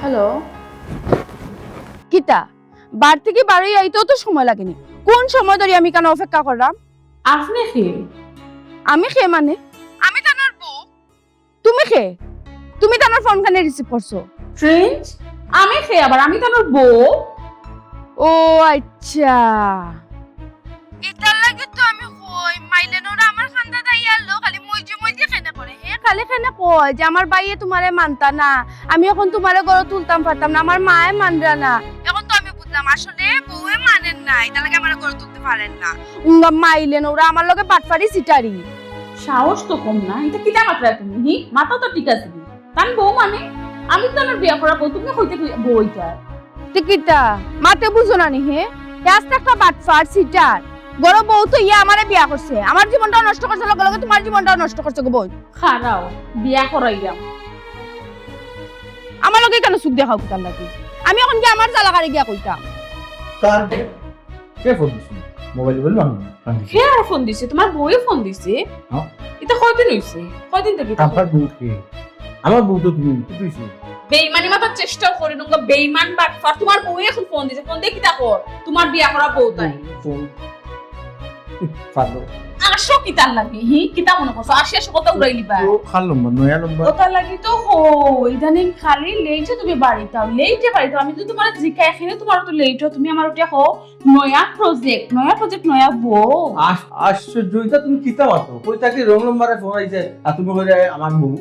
Hello, কিতা বার থেকে বাড়ি আইতেও তো সময় লাগেনি। কোন সময় ধরে আমি কেন অপেক্ষা করলাম? আপনি কি? আমি খে মানে আমি তানার বউ। তুমি খে? তুমি তানার ফোন কানে রিসিভ করছো? ট্রেন্ড? আমি খেয়ে আবার আমি তো আমার বউ। ও আচ্ছা, এটার লাগে তো আমি কই মাইলেনোরা আমার খান্দা দাই আলো খালি মই যে খানা করে হে খালি খানা কয় যে আমার বাইয়ে তোমারে মানতা না, আমি এখন তোমারে গড় তুলতাম পারতাম না, আমার মায়ে মানরা না। এখন তো আমি বুঝলাম আসলে বউয়ে মানেন না, এটা লাগে আমার গড় তুলতে পারেন না। মাইলেনোরা আমার লগে বাটপারি সিটারি। সাহস তো কম না, এটা কিটা মাত্রা তুমি? মাথা তো ঠিক আছে। তান বউ মানে আমি তো আমার বিয়া করা বউ, তুমি হইতে বউ এটা। টিকিটা মাতে বুঝো না নি হে? আস্তে একটা বাটপার সিটার গড় বউ তো ইয়া আমারে বিয়া করছে, আমার জীবনটাও নষ্ট করছে, লগে লগে তোমার জীবনটাও নষ্ট করছে গো বউ। খারাও বিয়া করাইলাম, আমার লগে কেন সুখ দেখাও তার লাগে? আমি এখন কি আমার জালাকারে গিয়া কইতাম? তার কে ফোন দিছিল? মোবাইল বললাম না। কে আর ফোন দিছে? তোমার বউয়ে ফোন দিছে? হ্যাঁ। এটা কয়দিন হইছে? কয়দিন থেকে? আমার বউ কে? আমার বউ তো তুমি কি কইছো? বেইমানি মাথার চেষ্টাও করি নুঙ্গা বেইমান বাটফার। তোমার বউয়ে এখন ফোন দিছে, ফোন দিয়ে কিটা কর? তোমার বিয়া করা বউ তাই ফোন পালো আসো কিতার লাগি কিতা মনে করছো? আসি আসো কথা উড়াই লিবা। ও খাল নম্বর নয়া নম্বর ওটা লাগি তো হো ইদানিং খালি লেটে তুমি বাড়িতে আও, লেটে বাড়িতে আমি তো তোমার জিকা এখানে তোমার তো লেট তুমি আমার ওটা হো নয়া প্রজেক্ট নয়া বউ। আশ্চর্য, এটা তুমি কিতা মাতো কই তাকে রং নম্বরে ফোন আইছে আর তুমি কইলে আমার বউ।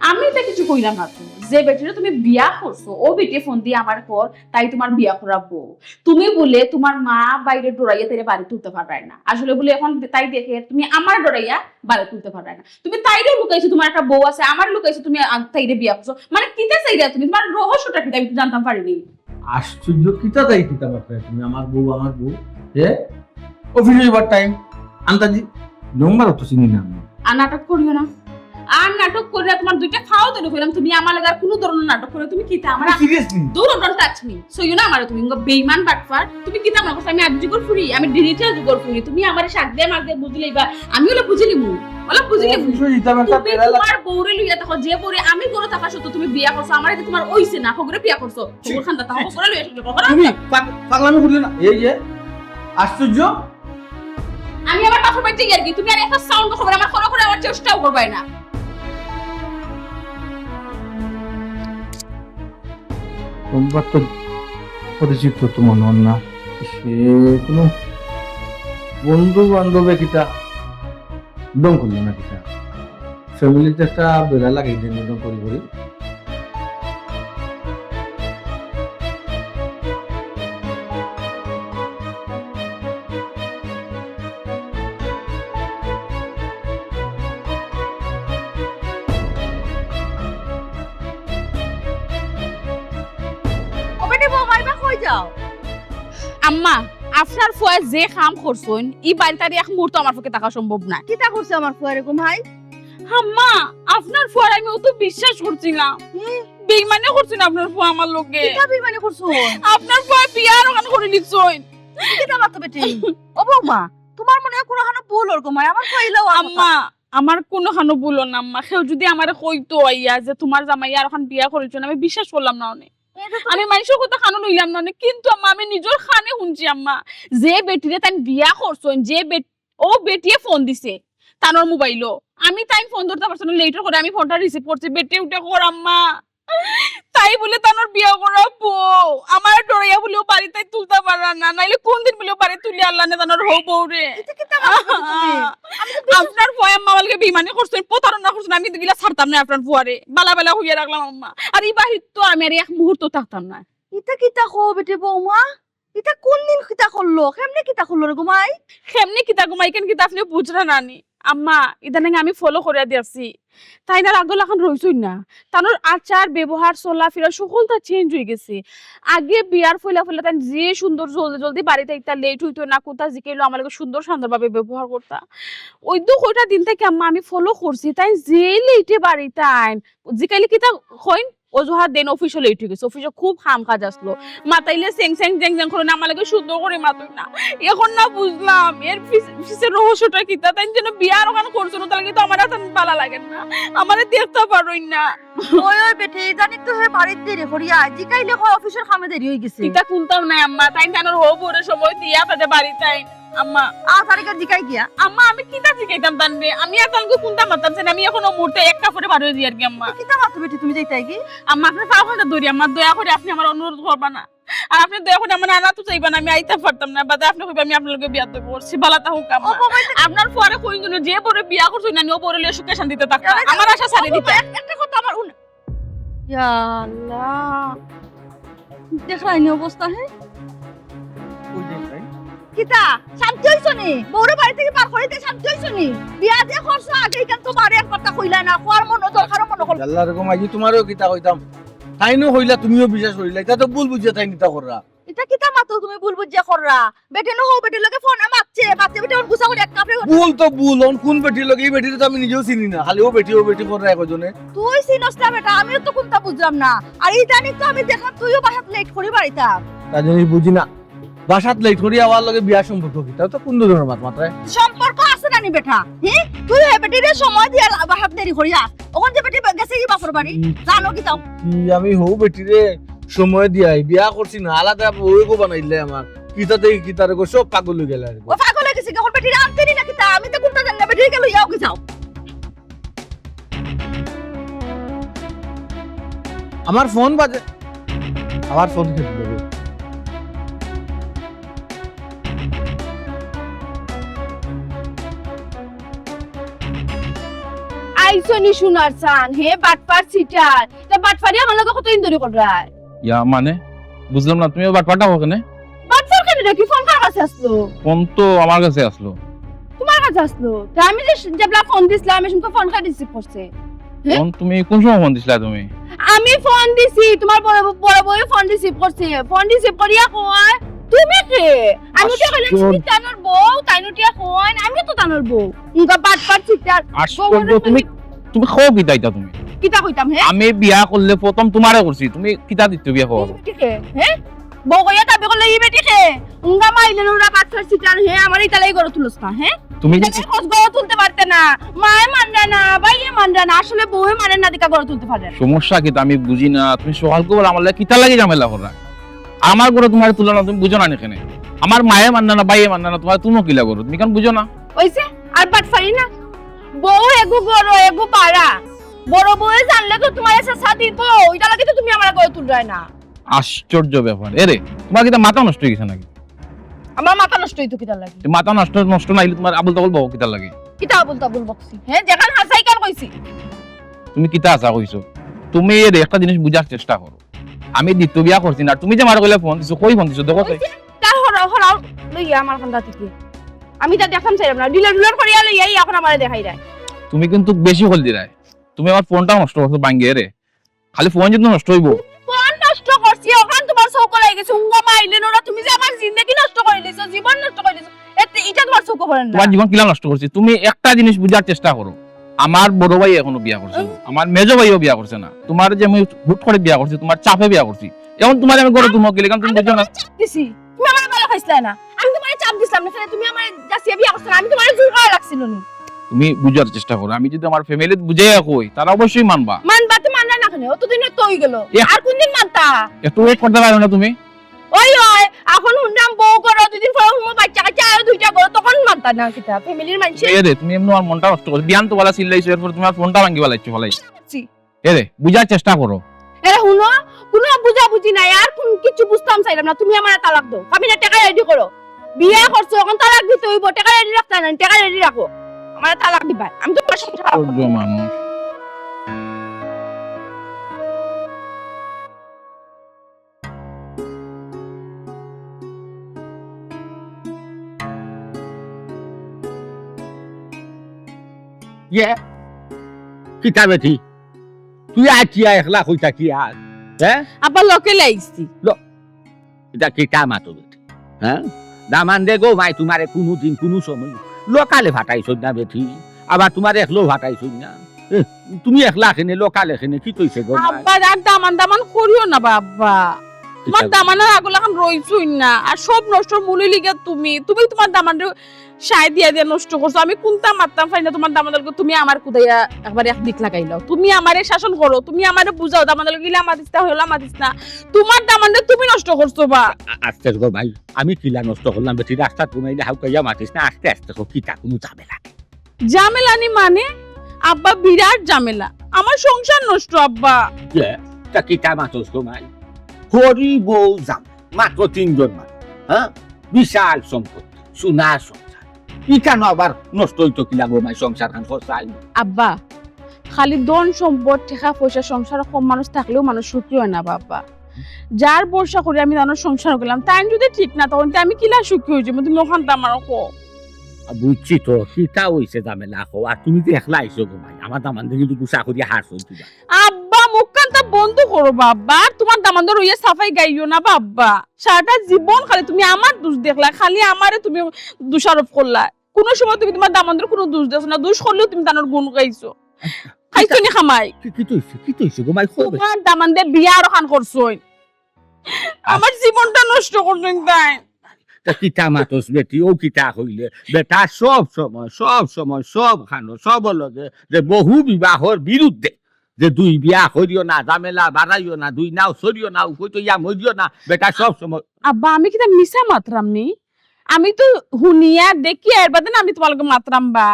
আমি তো কিছু কইলাম না, তো যে বেটিরে তুমি বিয়া করছো ও বেটি ফোন দিয়ে আমার পর তাই তোমার বিয়া করা বউ। তুমি বলে তোমার মা বাইরে ডরাইয়া তাইরে বাড়ি তুলতে পারায় না, আসলে বলে এখন তাই দেখে তুমি আমার ডরাইয়া বাড়ি তুলতে পারায় না। তুমি তাইরে লুকাইছো তোমার একটা বউ আছে, আমার লুকাইছো তুমি তাইরে বিয়া করছো, মানে কিতা চাইরা তুমি? তোমার রহস্যটা কি আমি তো জানতাম পারিনি। আশ্চর্য, কিতা তাই কিতা মাতো তুমি আমার বউ এ অফিসে যাবার টাইম আন্তাজি নম্বর তো চিনি না আমি। আর নাটক করিও না, আর নাটক করে তোমার দুইটা খাও তো কইলাম তুমি আমার লাগা কোনো ধরনের নাটক করে তুমি কিতা আমার সিরিয়াসলি দূর don't touch me so you না আমার তুমি বেঈমান বাটফার। তুমি কিতা মনে করছ আমি আজুগর ফুরি, আমি ডিজিটাল যুগর ফুরি, তুমি আমারে শাক দে মাগ দে বুঝলেইবা, আমি হলো বুঝিলিমু ওলা বুঝিলিমু। অফিসে যেতাম একটা তুমি পেরা তোমার বউরে লইয়া দেখো যে বউরে আমি গরো থাকা সত্য তুমি বিয়া করছো, আমারে তো তোমার ওইছে না হগরে বিয়া করছো তোমার খান্দা তা হগরে লইয়া শুনছো কখনো তুমি পাগলামি করিও না। এই যে আশ্চর্য, আমি আমার পাথর বাইতে গিয়ে কি তুমি আর একটা সাউন্ড খবর আমার খরো করে আমার চেষ্টাও করবাই না। তোমার তো পরিচিত তো মনে হন না, সে কোনো বন্ধু বান্ধবে কিটা দম করলো না কিটা ফ্যামিলিতে একটা বেলা লাগে দিন দম করি ওবেটে বউ মাইবা কই যাও? আম্মা আপনার ফুয়া যে কাম করছেন ই বাড়িটারি এক মুহূর্ত আমার পক্ষে থাকা সম্ভব না। কিতা করছে আমার ফুয়ারে গো ভাই? আম্মা আপনার ফুয়ার আমি অত বিশ্বাস করছি না, বেইমানি করছেন আপনার ফুয়া আমার লগে। কিতা বেইমানি করছো? আপনার ফুয়া বিয়ার ওখান করে নিচ্ছেন। কিতা মাতো বেটি? ও বৌমা তোমার মনে হয় কোনো হানো ভুল ওর গো মাই, আমার কইলাও আম্মা আমার কোনো খানো বলো না আম্মা, কেউ যদি আমারে কইতো আইয়া যে তোমার জামাই আর ওখান বিয়া করেছেন আমি বিশ্বাস করলাম না অনেক, আমি মানুষের কথা খানো লইলাম না অনেক, কিন্তু আম্মা আমি নিজের খানে শুনছি আম্মা যে বেটিরে তাই বিয়া করছেন যে ও বেটিয়ে ফোন দিছে তানোর মোবাইলও, আমি তাই ফোন ধরতে পারছি না, লেটার করে আমি ফোনটা রিসিভ করছি, বেটে উঠে কর আম্মা তাই বলে তানোর বিয়া করা বউ আমার ডরাইয়া বলেও বাড়িতে তুলতে পারা না, নাইলে কোন দিন বলেও বাড়ি তুলে আল্লাহ না তানোর হো বউ রে। আপনার ফুয়া আম্মা আমাকে বেইমানি করছেন প্রতারণা করছেন, আমি তো গিলা ছাড়তাম না আপনার ফুয়ারে বালা বালা হইয়া রাখলাম আম্মা, আর এই বাহির তো আমি আর এক মুহূর্ত থাকতাম না। ইতা কিতা কো বেটি বৌমা? ইতা কোন দিন কিতা করলো? কেমনে কিতা করলো রে গো মাই? কেমনে কিতা ঘুমাই কেন কিতা আপনি বুঝরা নানি আম্মা, ইদানিং আমি ফলো করে দিয়েছি তাই না আগল এখন রইছই না, তানোর আচার ব্যবহার চলাফেরা সকলটা চেঞ্জ হয়ে গেছে। আগে বিয়ার ফলে তাই যে সুন্দর জলদি জলদি বাড়িতে একটা লেট হইতো না, কোথা জিকেলো আমার সুন্দর সুন্দরভাবে ব্যবহার করতা, ওই তো কয়টা দিন থেকে আম্মা আমি ফলো করছি তাই যে লেটে বাড়িতে আইন জিকাইলে কিতা হইন অজুহাত দেন অফিসে লেট হয়ে গেছে, অফিসে খুব কাম কাজ আসলো, মাতাইলে সেং সেং জেং জেং করে না, আমার লাগে সুন্দর করে মাতুই না। এখন না বুঝলাম এর ফিসের রহস্যটা কি, তাই যেন বিয়ার ওখানে করছো না, তাহলে কিন্তু আমার হাতে ভালো লাগে না, আমারে দেখতে পারোই না। ওই ওই বেটে জানি তো হে বাড়িতে দেরি করিয়া জিকাইলে হয় অফিসের কামে দেরি হয়ে গেছে। এটা খুলতাম না আম্মা, তাই জানোর হো বড় সময় দিয়া তাদের বাড়িতে আম্মা। তারিখের জিকাই গিয়া আম্মা আমি কিতা শিখাইতাম তানরে, আমি আর তালকে কোনটা মাতাম না, আমি এখনো মুহূর্তে একটা করে বার হয়ে যাই আর কি আম্মা। কিতা মাতো বেটে তুমি যাইতাই কি? আম্মা আপনার পাও হাতে ধরি আম্মা, দয়া করে আপনি আমার অনুরোধ করবা না, আর আপনি দয়া করে আমার আনা তো চাইবা না, আমি আইতে পারতাম না, বাদে আপনি কইবা আমি আপনার লগে বিয়া তো করছি, বালাতা হোক আম্মা। আপনার পরে কই জন্য যে পরে বিয়া করছই না, ও পরে লিয়ে সুখে শান্তিতে থাকতা, আমার আশা ছাড়ি দিতে। একটা কথা আমার ইয়া আল্লাহ, দেখলাইনি অবস্থা হে কিতা শান্তি হইছো নি? বউরে বাড়ি থেকে পার করিতে শান্তি হইছো নি? বিয়া যে করছো আগে কেন তো বাড়ি এক কথা কইলা না, কোয়ার মন দরকার মন কল। আল্লাহ রকম আজি তোমারও কিতা কইতাম, তাইনো হইলা তুমিও বিশ্বাস করিলা, এটা তো ভুল বুঝিয়া তাই নিতা কররা। এটা কিতা মাতো তুমি ভুল বুঝিয়া কররা? বেটে নো হো বেটে লগে ফোন মারছে, বাচ্চা বেটে ওর গুছা করে এক কাপড়ে। ভুল তো ভুল, অন কোন বেটির লগে এই বেটির তো আমি নিজেও চিনি না, খালি ও বেটি কররা একজনে। তুই চিনস না বেটা, আমিও তো কোনটা বুঝলাম না। আর এই জানি তো আমি দেখলাম তুইও বাসাত লেট করি বাড়িটা। তা জিনিস বুঝি না, বাসাত লেট করি আওয়ার লগে বিয়া সম্পর্ক কি, তাও তো কোন ধরনের মাত্রায় সম্পর্ক আছে না নি বেটা? হ্যাঁ তুই হে বেটিরে সময় দিয়া বাসাত দেরি করি আস, ওখান যে বেটি গেছে কি বাপর বাড়ি জানো কি তাও? কি আমি হো বেটিরে সময় দিয়াই বিয়া করছি না, আলাদা ওই গো বানাইলে আমার কিতাতে কিতারে গো সব পাগল হয়ে গেল আর কি। ও পাগল হয়ে গেছে এখন বেটিরে আনতে নি না কি তা? আমি তো কোনটা জানি না, বেটি গেল ইয়াও কি যাও। আমার ফোন বাজে, আমার ফোন কেটে দেবে। আইসো নি শুনার চান হে বাটপার সিটার, তা বাটপারি আমার লগে কত ইন্দরি করায়? ইয়া মানে বুঝলাম না, তুমি বাটপাটা ওখানে বাটপার কেন রে? কি ফোন কার কাছে আসলো? ফোন তো আমার কাছে আসলো। তোমার কাছে আসলো? তা আমি যে যেবলা ফোন দিছিলাম আমি শুনতে ফোন কার রিসিভ করছে? ফোন তুমি কোন সময় ফোন দিছিলা তুমি? আমি ফোন দিছি, তোমার বড় বউ ফোন রিসিভ করছে, ফোন রিসিভ করিয়া কয় তুমি কে? আমি তো কইলাম তুমি তানোর বউ, তাইনুটিয়া কয় আমি তো তানোর বউ। উনকা বাটপার সিটার আশ্চর্য, তুমি তুমি খাও কি তাইতা তুমি? কিতা কইতাম হে? আমি বিয়া করলে প্রথম তোমারে করছি, তুমি কিতা দিতে বিয়া করো? বেটিকে হে বউ কইয়া দাবি করলে এই বেটিকে উনকা মাইলেন ওরা বাটপার সিটার হে আমার ইতালাই গড় তুলছ না হে? তুমি এটাকে খোঁজ গড় তুলতে পারতে না, মায়ে মানরা না, বাইয়ে মানরা না, আসলে বউয়ে মানে না দিকা গড় তুলতে পারে। সমস্যা কি আমি বুঝি না, তুমি সকাল করে আমার লাগে কিতা লাগে ঝামেলা করা? আমার ঘরে তোমার তুলনা তুমি বুঝো না এখানে, আমার মায়ে মান্না না বাইয়ে মান্না না, তোমার তুমি কিলা করো তুমি কেন বুঝো না? ওইছে আর বাটপারি না, বউ এগু বড় এগু পাড়া, বড় বউয়ে জানলে তো তোমার এসে সাথে দিব, ওইটা লাগে তো তুমি আমার গড় তুলরায় না। আশ্চর্য ব্যাপার, এরে তোমার কিতা মাথা নষ্ট হয়ে গেছে নাকি? আমার মাথা নষ্ট হইতো কিতা লাগে? মাথা নষ্ট নষ্ট নাইলে তোমার আবুল তাবুল বউ কিতা লাগে? কিতা বলতা বল বকছি হ্যাঁ, যেখান হাসাই কার কইছি। তুমি কিতা আশা কইছো? তুমি এর একটা জিনিস বুঝার চেষ্টা করো, আমি দ্বিতীয় বিয়া করছি না, তুমি যে মার কইলে ফোন দিছো, কই ফোন দিছো দেখো তো। তার হরাও লইয়া আমার কান্দা থেকে আমি তা দেখাম চাইলাম না, ডিলার করিয়া লইয়া এখন আমারে দেখাই দেয়। তুমি কিন্তু বেশি হল দিরাই, তুমি আমার ফোনটা নষ্ট করছো ভাঙ্গিয়ে রে, খালি ফোন যদি নষ্ট হইবো। ফোন নষ্ট করছি ওখান তোমার চৌক লাগে গেছে, উঙ্গা মাইলেন ওরা, তুমি যে আমার জিন্দেগি নষ্ট করে দিছো, জীবন নষ্ট করে দিছো, এটা তোমার চৌক করেন না। তোমার জীবন কিলা নষ্ট করছি? তুমি একটা জিনিস বুঝার চেষ্টা করো, আমার বড় ভাই এখনো বিয়া করছে না, আমার মেজো ভাইও বিয়া করছে না, তোমার যে আমি হুট করে বিয়া করছি, তোমার চাপে বিয়া করছি, এখন তোমার আমি গড়ে তুমি গেলে তুমি বুঝো না। চাপ দিছি, তুমি আমার ভালো খাইছলা না, আমি তোমারে চাপ দিছিলাম না, তুমি আমার যাসিয়া বিয়া করছ না, আমি তোমারে জোর করা লাগছিল না। তুমি বুঝার চেষ্টা করো, আমি যদি আমার ফ্যামিলি বুঝাইয়া কই তারা অবশ্যই মানবা। মানবা তো মানলা না কেন? অতদিনে তো হই গেল, আর কোন দিন মানতা? একটু ওয়েট করতে পারো না তুমি? ওই ওই এখন হুন্ডাম বউ করো, দুদিন পর হুম বাচ্চা কাচ্চা আর দুইটা করো, তখন মানতা না কিতা? ফ্যামিলির মানুষ এরে তুমি এমনি আমার মনটা নষ্ট করছো, বিয়ান তো বলা চিল্লাইছো, এরপর তোমার ফোনটা ভাঙ্গি বলাইছো ফলাইছো। এরে বুঝার চেষ্টা করো। এরা হুনো কোনো বুঝা বুঝি নাই, আর কোন কিছু বুঝতাম চাইলাম না, তুমি আমার তালাক দাও, আমি না টাকা রেডি করো, বিয়ে করছো এখন তালাক দিতে হইব, টাকা রেডি রাখতে না, টাকা রেডি রাখো, আমার তালাক দিবা, আমি তো আশ্চর্য মানুষ। ইয়ে কিতা বেটি তুই আছিয়া একলা কই থাকি আর হ্যাঁ আবার লোকে লাইছি এটা কিতা মাতো বেটি হ্যাঁ দামান দে গো ভাই তোমারে কোনো দিন কোনো সময় লোকালে ভাটাইছ না বেটি, আবার তোমার একলো ভাটাইছ না, তুমি একলা এখানে লোকাল এখানে কি কইছে গো আব্বা আর দামান দামান করিও না বাবা তোমার দামানের আগল এখন রইছই না আর সব নষ্ট মূল্য লিগে তুমি তোমার দামানরে সাই দিয়া দিয়া নষ্ট করছো আমি কোনটা মারতাম পাই না তোমার দামানের তুমি আমার কুদাইয়া একবার এক দিক লাগাইলাও তুমি আমারে শাসন করো তুমি আমারে বুঝাও দামানের গিলা মাতিস না হইলা মাতিস না তোমার দামানরে তুমি নষ্ট করছো বা আস্তে গো ভাই আমি কিলা নষ্ট করলাম বেটি রাস্তা ঘুমাইলে হাউ কাইয়া মাতিস না আস্তে আস্তে কিতা কোনো ঝামেলা ঝামেলানি মানে আব্বা বিরাট ঝামেলা আমার সংসার নষ্ট আব্বা তা কিতা মাতস ঘুমাই হরি বউ যাম মাত্র 3 জন মানুষ হ্যাঁ বিশাল সম্পত্তি সোনা সংসার ই কেন আবার নষ্ট হইতো কিলা ঘুমাই সংসার খান ফসাই আব্বা খালি ধন সম্পদ টাকা পয়সা সংসার কম মানুষ থাকলেও মানুষ সুখী হয় না বাবা যার বর্ষা করে আমি তার সংসার করলাম তাই যদি ঠিক না তখন আমি কিলা সুখী হয়েছি তুমি ওখানটা আমার কো বুঝছি তো কিতা হইছে ঝামেলা হো আর তুমি যে একলা আইছো ঘুমাই আমার দামান দেখি কিন্তু গুসা করিয়া হার হইতো আব্বা মুখখানটা বন্ধ করো বাবা তোমার দামান্দর হইয়া সাফাই গাইও না বাবা সারাটা জীবন খালি তুমি আমার দোষ দেখলা খালি আমারে তুমি দোষারোপ করলা কোনো সময় তুমি তোমার দামান্দর কোনো দোষ দেখছো না দোষ করলেও তুমি তানোর গুণ গাইছো খাইছো নি খামাই কি তৈছে ঘুমাই খোবে তোমার দামানদের বিয়া আর খান করছোই আমার জীবনটা নষ্ট করছেন তাই তা কিতা মাতস বেটি ও কিতা হইলে বেটা সব সময় সব খানো সব লগে যে বহু বিবাহর বিরুদ্ধে যে দুই বিয়া করিও না ঝামেলা বাড়াইও না দুই নাও সরিও না কইতো ইয়া মরিও না বেটা সব সময় আব্বা আমি কিতা মিছা মাত্রাম নি আমি তো হুনিয়া দেখি এর বাদে আমি তোমাকে মাত্রাম বা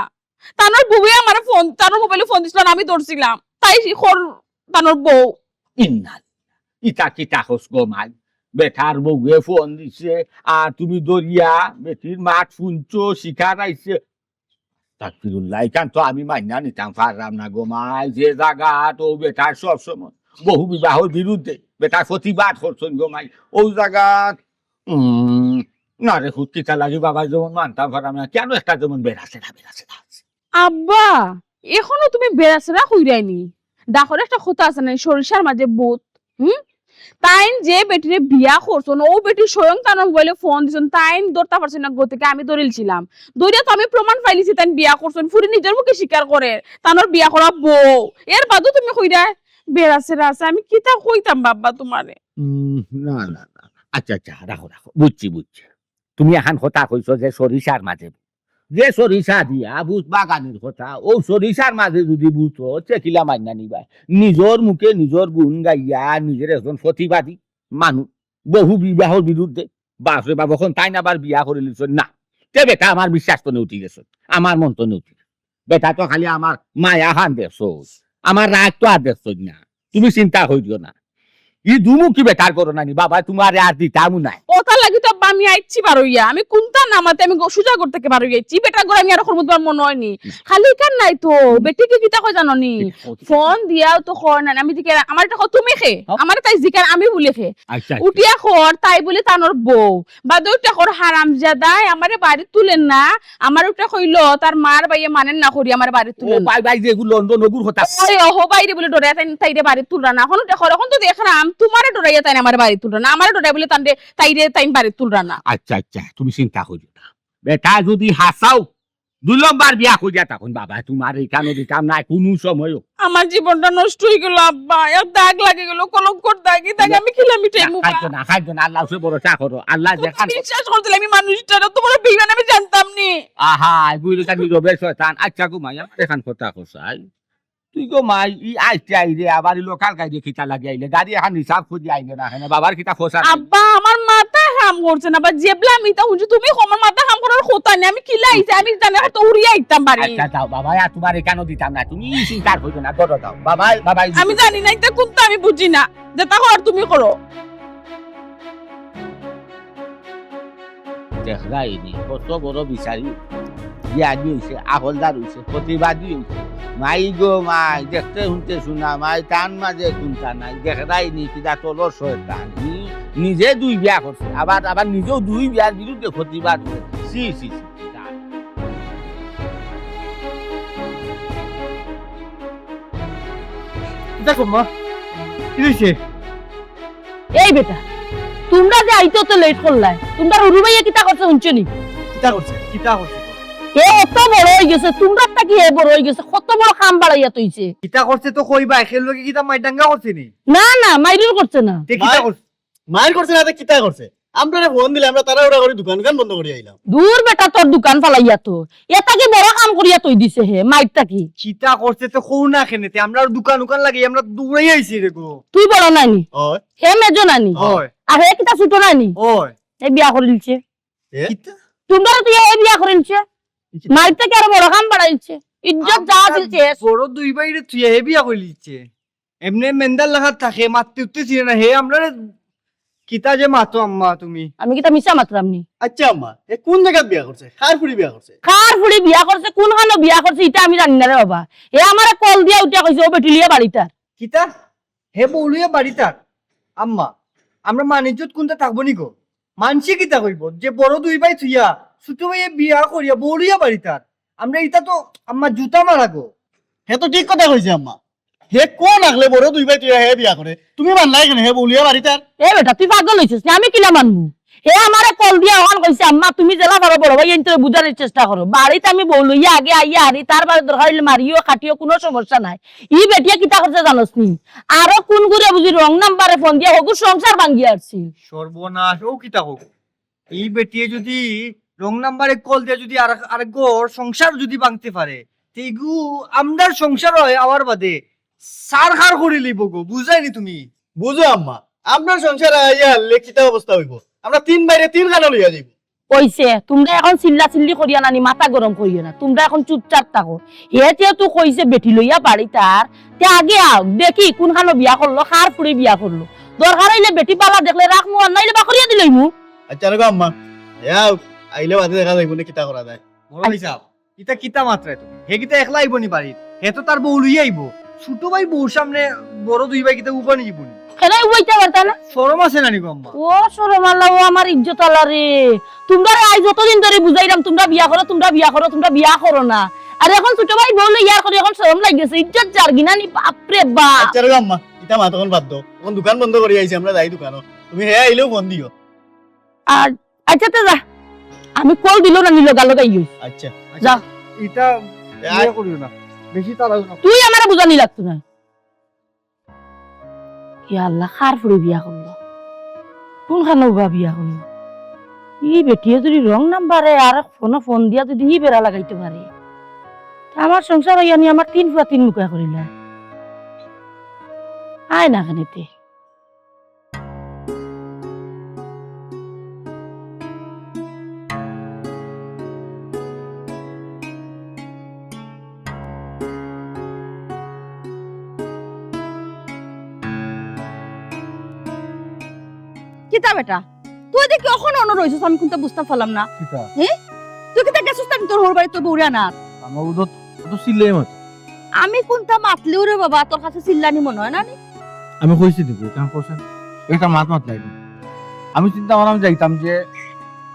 তানোর বউয়ে আমার ফোন তানোর মোবাইলে ফোন দিছিল আমি ধরছিলাম তাই খর তানোর বউ ইন্নাল ইতা কিতা হস গো মাই বেটার বউয়ে ফোন দিছে আর তুমি দরিয়া বেটির মাঠ শুনছো শিকার আইছে তাকফিরুল্লাহ কান তো আমি মাইনা নিতাম পারলাম না গো মাই যে জায়গা তো বেটার সব সময় বহু বিবাহের বিরুদ্ধে বেটার প্রতিবাদ করছেন গো মাই ওই জায়গা না রে খুদ কিতা লাগে বাবা যেমন মানতাম পারলাম না কেন একটা যেমন বেড়াছে না আব্বা এখনো তুমি বেড়াছরা কইরাইনি ডাকর একটা কথা আছে না সরিষার মাঝে বুত তাইন যে বেটিরে বিয়া করছন ও বেটি স্বয়ং তার মোবাইলে ফোন দিছন তাইন ধরতে পারছেন না গতিকে আমি ধরিলছিলাম দইরা তো আমি প্রমাণ পাইলিছি তাইন বিয়া করছন ফুরি নিজের মুখে স্বীকার করে তানোর বিয়া করা বউ এর বাদও তুমি কইরা বেড়াছরা আছে আমি কিতা কইতাম বাবা তোমারে না আচ্ছা রাখো বুঝছি তুমি এখন কথা কইছো যে সরিষার মাঝে যে সরিষা দিয়া বুঝ বাগানের কথা ও সরিষার মাঝে যদি বুঝো চেকিলা মাইনা নিবা নিজের মুখে নিজের গুণ গাইয়া নিজের একজন প্রতিবাদী মানুষ বহু বিবাহর বিরুদ্ধে বাপরে বাবখন তাই না আবার বিয়া করে লিছ না তে বেটা আমার বিশ্বাস তো উঠি গেছে আমার মন তো উঠি বেটা তো খালি আমার মায়া খান দেখছো আমার রাগ তো আর দেখছো না তুমি চিন্তা করিও না ই দুমুখী বেকার করো নানি বাবা তোমার আর দিতামু নাই ওটা লাগি তো আমি আইছি বারইয়া আমি কোনটা নামাতে আমি সুজা করতে কে বারই আইছি বেটা করে আমি আর করব তোমার মনে হয়নি খালি কান নাই তো বেটি কি কিতা কই জানো নি ফোন দিয়াও তো কর না আমি দিকে আমার এটা তুমি খে আমার তাই জিকার আমি বলে খে উঠিয়া খর তাই বলে তানোর বউ বা দুইটা খর হারামজাদা আমারে বাড়ি তুলেন না আমার ওটা কইলো তার মার বাইয়ে মানেন না করি আমার বাড়ি তুলেন ও ভাই যেগুলো লন্ডন নগুর কথা আরে ওহো বাইরে বলে ডরে তাইরে বাড়ি তুলরা না এখন ওটা খর এখন তো দেখরাম তোমারে ডরাইয়া তাই আমার বাড়ি তুলরা না আমারে ডরাই বলে তাইরে তাই বাড়ি তুলরা না আচ্ছা তুমি চিন্তা করিও না বেটা যদি হাসাও 2 নম্বর বিয়া করিয়া তখন বাবা তোমার এখানে দিতাম না কোনো সময়ও আমার জীবনটা নষ্ট হয়ে গেল আব্বা এক দাগ লাগে গেল কলঙ্কর দাগি দাগ আমি খেলাম মিঠাই মুখা খাইতো না আল্লাহ সে বড় চা করো আল্লাহ দেখান বিশ্বাস করতে আমি মানুষটা তোমার বিমান আমি জানতাম নি আহা বুঝলো তা নিরবে শয়তান আচ্ছা গো মাইয়া দেখান কথা কসাই তুই গো মাই ই আইতে আইলে আবার লোকাল গাড়ি খিতা লাগি আইলে গাড়ি এখন হিসাব খুঁজি আইলে না হ্যাঁ বাবার খিতা ফসা আব্বা আমার মাথা হাম করছে না বা জেবলা আমি তা হুঁজি তুমি আমার মাথা হাম করার কথা নেই আমি কিলা আইছে আমি জানি তো উড়িয়ে আইতাম বাড়ি আচ্ছা দাও বাবা আর তোমার কেন দিতাম না তুমি চিন্তা করছো না করো দাও বাবা আমি জানি না এটা কোনটা আমি বুঝি না যেটা কর তুমি করো দেখলাইনি কত বড় বিচারি জ্ঞানী হয়েছে আহলদার হয়েছে প্রতিবাদী হয়েছে মাই গো মাই দেখতে শুনতে শোনা মাই টান মাঝে শুনতা নাই দেখলাইনি কিনা তলর শয়তান নিজে 2 বিয়া করছে আবার নিজেও 2 বিয়ার বিরুদ্ধে প্রতিবাদ করে সি দেখো মা কি হইছে এই বেটা তোমরা যে আইতো তো লেট করলাই তোমরা রুরু ভাইয়া কিতা করছে শুনছো নি কিতা করছে হে অত বড় হয়ে গেছে তোমরা কি হে বড় হয়ে গেছে কত বড় কাম বাড়াইয়া তৈছে কিতা করছে তো কইবা এখের লগে কিতা মাইডাঙ্গা করছে নি না না মাইরুল করছে না তে কিতা করছে মায়ের করছে না কিতা করছে আমরা ফোন দিলে আমরা তারা ওরা করে দোকান বন্ধ করে আইলাম দূর বেটা তোর দোকান ফালাইয়া তো এটা কি বড় কাম করিয়া তৈ দিছে হে মাইরটা কি কিতা করছে তো কৌ না খেনেতে আমরা দোকান উকান লাগি আমরা দৌড়াই আইছি রে গো তুই বড় নানি হয় হে মেজো নানি হয় আর হে কিতা ছোট নানি হয় এই বিয়া করে দিচ্ছে কিতা তোমরা তুই এই বিয়া করে দিচ্ছে মাইরটা কি আর বড় কাম বাড়াইছে ইজ্জত যা দিচ্ছে বড় দুই বাইরে তুই হে বিয়া কই লিচ্ছে এমনি মেন্দাল লাগাত থাকে মারতে উঠতে ছিল না হে আমরা কিতা যে মাতো আম্মা তুমি আমি কিতা মিছা মাত্রাম নি আচ্ছা আম্মা এ কোন জায়গায় বিয়া করছে খারপুরি বিয়া করছে কার ফুড়ি বিয়া করছে কোন খানো বিয়া করছে এটা আমি জানি না রে বাবা এ আমারে কল দিয়া উঠিয়া কইছে ও বেটিলিয়া বাড়িটার কিতা হে বউলিয়া বাড়িটার আম্মা আমরা মানিজ্যত কোনটা থাকবো নি গো মানসি কিতা কইব যে বড় দুই ভাই থুইয়া ছোট ভাইয়ে বিয়া করিয়া বউলিয়া বাড়িটার আমরা এটা তো আম্মা জুতা মারা গো হে তো ঠিক কথা কইছে আম্মা হে কোন আগলে বড় দুই ভাই তুই হে বিয়া করে তুমি মানলাই কেন হে বলিয়া বাড়িটার এ বেটা তুই পাগল হইছিস না আমি কিলা মানবো হে আমারে কল দিয়া ওখান কইছে আম্মা তুমি জেলা পারো বড় ভাই এনতে বুঝার চেষ্টা করো বাড়িতে আমি বউ লইয়া আগে আইয়া হারি তারপরে দরকার হইলে মারিও কাটিও কোনো সমস্যা নাই ই বেটিয়া কিতা করছে জানোস নি আরো কোন করে বুঝি রং নাম্বারে ফোন দিয়া হগু সংসার ভাঙ্গিয়া আসছি সর্বনাশ ও কিতা হোক এই বেটিয়ে যদি রং নাম্বারে কল দিয়ে যদি আরেক গোর সংসার যদি ভাঙতে পারে তেগু আমদার সংসার হয় আওয়ার বাদে সার খার করে লিব গো বুঝাইনি তুমি বুঝো আম্মা আপনার সংসারে আইয়া লেখিতা অবস্থা হইব আমরা তিন বাইরে তিন খানা লইয়া যাইব কইছে তোমরা এখন চিল্লা চিল্লি করিয়া নানি মাথা গরম করিও না তোমরা এখন চুপচাপ থাকো হেতে তো কইছে বেটি লইয়া বাড়ি তার তে আগে আও দেখি কোনখানো বিয়া করলো কার ফুড়ি বিয়া করলো দরকার হইলে বেটি পালা দেখলে রাখমু আর নাইলে বাকরিয়া দিলইমু আচ্ছা রে আম্মা যাও আইলে বাদে দেখা যাইব না কিতা করা যায় বড় হিসাব ইটা কিতা মাত্রায় তুমি হে কিতা একলা আইব নি বাড়ি হে তো তার বউ লইয়া আইব ছোট ভাই বউর সামনে বড় দুই ভাই কিতা উপানি জীবনি কেনাই উইতা পারতা না শরম আছে নানি গো আম্মা ও সরমাল্লা ও আমার ইজ্জত আল্লাহ রে তোমরা আজ যতদিন ধরে বুঝাইলাম তোমরা বিয়া করো তোমরা বিয়া করো তোমরা বিয়া করো না আর এখন ছোট ভাই বউলে ইয়ার করে এখন শরম লাগেছে ইজ্জত যার গিনা নি বাপরে বাপ আচ্ছা রে আম্মা ইটা মা তখন বাদ দাও তখন দোকান বন্ধ করে আইছি আমরা যাই দোকানও তুমি হে আইলেও ফোন দিও আর আচ্ছা তো যা আমি কল দিল না নিল গালো গাই আচ্ছা যা ইটা ইয়ে করিও না বেশি তাড়াও না তুই আমার বুঝানি লাগতো না ইয়া আল্লাহ কার ফুড়ি বিয়া করলো কোনখানো বা বিয়া করলো ই বেটিয়ে যদি রং নাম্বারে আর ফোন দিয়া যদি ই বেড়া লাগাইতে পারে আমার সংসার হইয়া নি আমার তিন ফুয়া তিন মুখা করিলা আয় না খানেতে কিতা বেটা তুই দেখি কখন অন রইছিস আমি কিন্তু বুঝতে পারলাম না কিতা তুই কিতা গেছিস না তোর হোর বাড়ি তোর বউরে আনার আমার উদত তো সিলে মত আমি কোনটা মাতলেও রে বাবা তোর কাছে চিল্লানি মনে হয় না নি? আমি কইছি দিবি কেন করছেন এটা মাত লাগবে আমি চিন্তা করলাম যাইতাম যে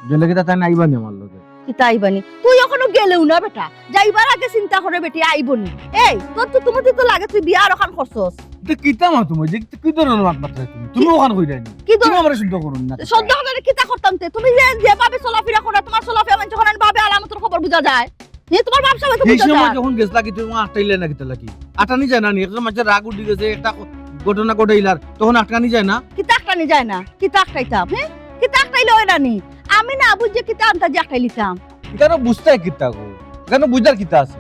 গেলে কিতা তাই আইবানি আমার লগে কিতা আইবানি তুই এখনো গেলেও না বেটা যাইবার আগে চিন্তা করে বেটি আইবনি এই তোর তো তুমি তো লাগে তুই বিয়া আর ওখান করছস এটা কিতা মা তুমি যে কি ধরনের মাত তুমি তুমি ওখানে কই রাইনি কি তুমি ধর আমারে শুদ্ধ করুন না সদ্য করে কিতা করতাম তে তুমি যে ভাবে চলাফেরা করে তোমার চলাফেরা মানে যখন ভাবে আলামতের খবর বুঝা যায় তোমার ব্যবসা হয়তো এই বুঝা সময় যায় যখন গেছলা কি তুমি আটটাইলে না কিতা লাগি আটানি যায় না নি একটা মাঝে রাগ উঠি গেছে একটা ঘটনা ঘটাইলার তখন আটকানি যায় না কিতা আটকানি যায় না কিতা আটকাইতাম হ্যাঁ কিতা আটকাইলে হয় না নি আমি না বুঝে কিতা আনতা যে আটকাইলিতাম কেন বুঝতে কিতা গো কেন বুঝার কিতা আছে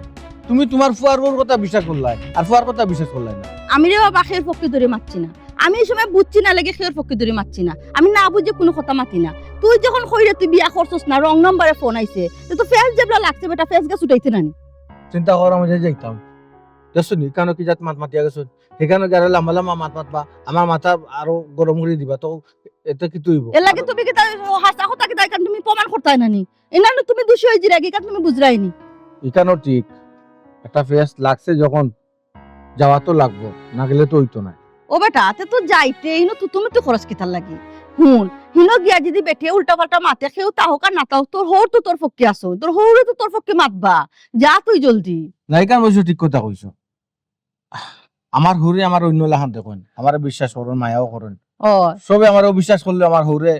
তুমি তোমার ফুয়ার বউর কথা বিশ্বাস করলাই আর ফুয়ার কথা বিশ্বাস করলাই না আমি রে বাবা খের পক্ষে ধরে মারছি না আমি এই সময় বুঝছি না লেগে খের পক্ষে ধরে মারছি না আমি না বুঝে কোনো কথা মাতি না তুই যখন কইরে তুই বিয়া করছস না রং নম্বরে ফোন আইছে তো ফেস যেবলা লাগছে বেটা ফেস গা ছুটাইতে নানি চিন্তা করা মধ্যে যাইতাম দেখছো নি কেন কি জাত মাত মাতিয়া গেছো সেখানে গেলে লাম্বা লাম্বা মাত মাতবা আমার মাথা আরো গরম করে দিবা তো এটা কি তুইব এর লাগে তুমি কি হাসা কথা কি তাই তুমি প্রমাণ করতাই নানি এনা তুমি দোষী হই জিরা কি তুমি বুঝরাইনি এখানেও ঠিক একটা ফেস লাগছে যখন যাওয়া তো লাগবো না গেলে তো হইতো না ও বেটা তে তো যাইতে ইনো তো তুমি তো খরচ কিতার লাগি হুন হিনো গিয়া যদি বেটে উল্টা পাল্টা মাতে কেউ তাহো কা না তাও তোর হোর তো তোর পক্ষে আসো তোর হোরে তো তোর পক্ষে মাতবা যা তুই জলদি নাইকান বলছো ঠিক কথা কইছো আমার হুরে আমার অন্য লাহান দেখুন আমার বিশ্বাস করুন মায়াও করুন ও সবে আমার বিশ্বাস করলে আমার হুরে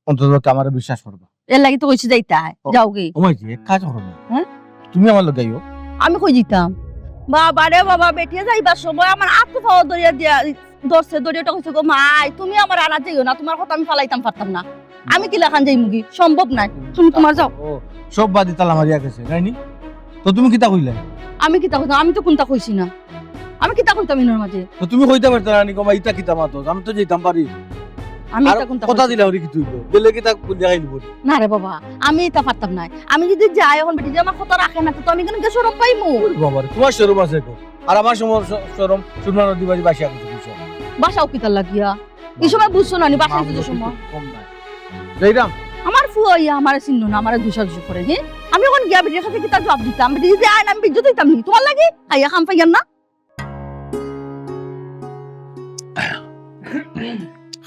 অন্তত আমার বিশ্বাস করবা। এর লাগি তো কইছি যাইতা যাও গে ও মাইজি এক কাজ করো না, হ্যাঁ? তুমি আমার লগে আইও। আমি কই দিতাম বাবা রে বাবা বেটিয়া যাইবার সময় আমার আত্ম পাওয়া দরিয়া দিয়া দর্শে দরিয়াটা কইছে গো মাই তুমি আমার আনা যাইও না, তোমার কথা আমি ফালাইতাম পারতাম না, আমি কি লাখান যাই মুগি সম্ভব নাই, তুমি তোমার যাও। ও সব বাদি তালা মারিয়া গেছে রাইনি, তো তুমি কিতা কইলে? আমি কি তা কইতাম, আমি তো কোনটা কইছি না, আমি কি তা কইতাম ইনোর মাঝে, তো তুমি কইতে পারতা না নি কমা ইতা কিতা মাতো, আমি তো যেতাম পারি। আমি আর এটা কোনটা কথা দিলা হরি কি তুই গেলে কিতা দেখাই দিব। না রে বাবা আমি এটা পারতাম না, আমি যদি যাই এখন বেটি যে আমার কথা রাখে না তো আমি কেন কে সরম পাইমু, বাবা রে, তোমার শরম আছে গো, আর আমার শরম সুরমা নদী বাড়ি বাসিয়া গেছে কিছু। বাসাও কিতা লাগিয়া এই সময় বুঝছো না নি বাসায় যেতে সময় কম নাই যাইরাম। আমার ফুয়া ইয়া আমার চিহ্ন না আমার দুষা করে হে, আমি এখন গিয়া বেটির কাছে কিতা জবাব দিতাম, বেটি যদি আইন আমি বিদ্যুৎ দিতাম নি তোমার লাগে আইয়া খাম পাইয়াম না।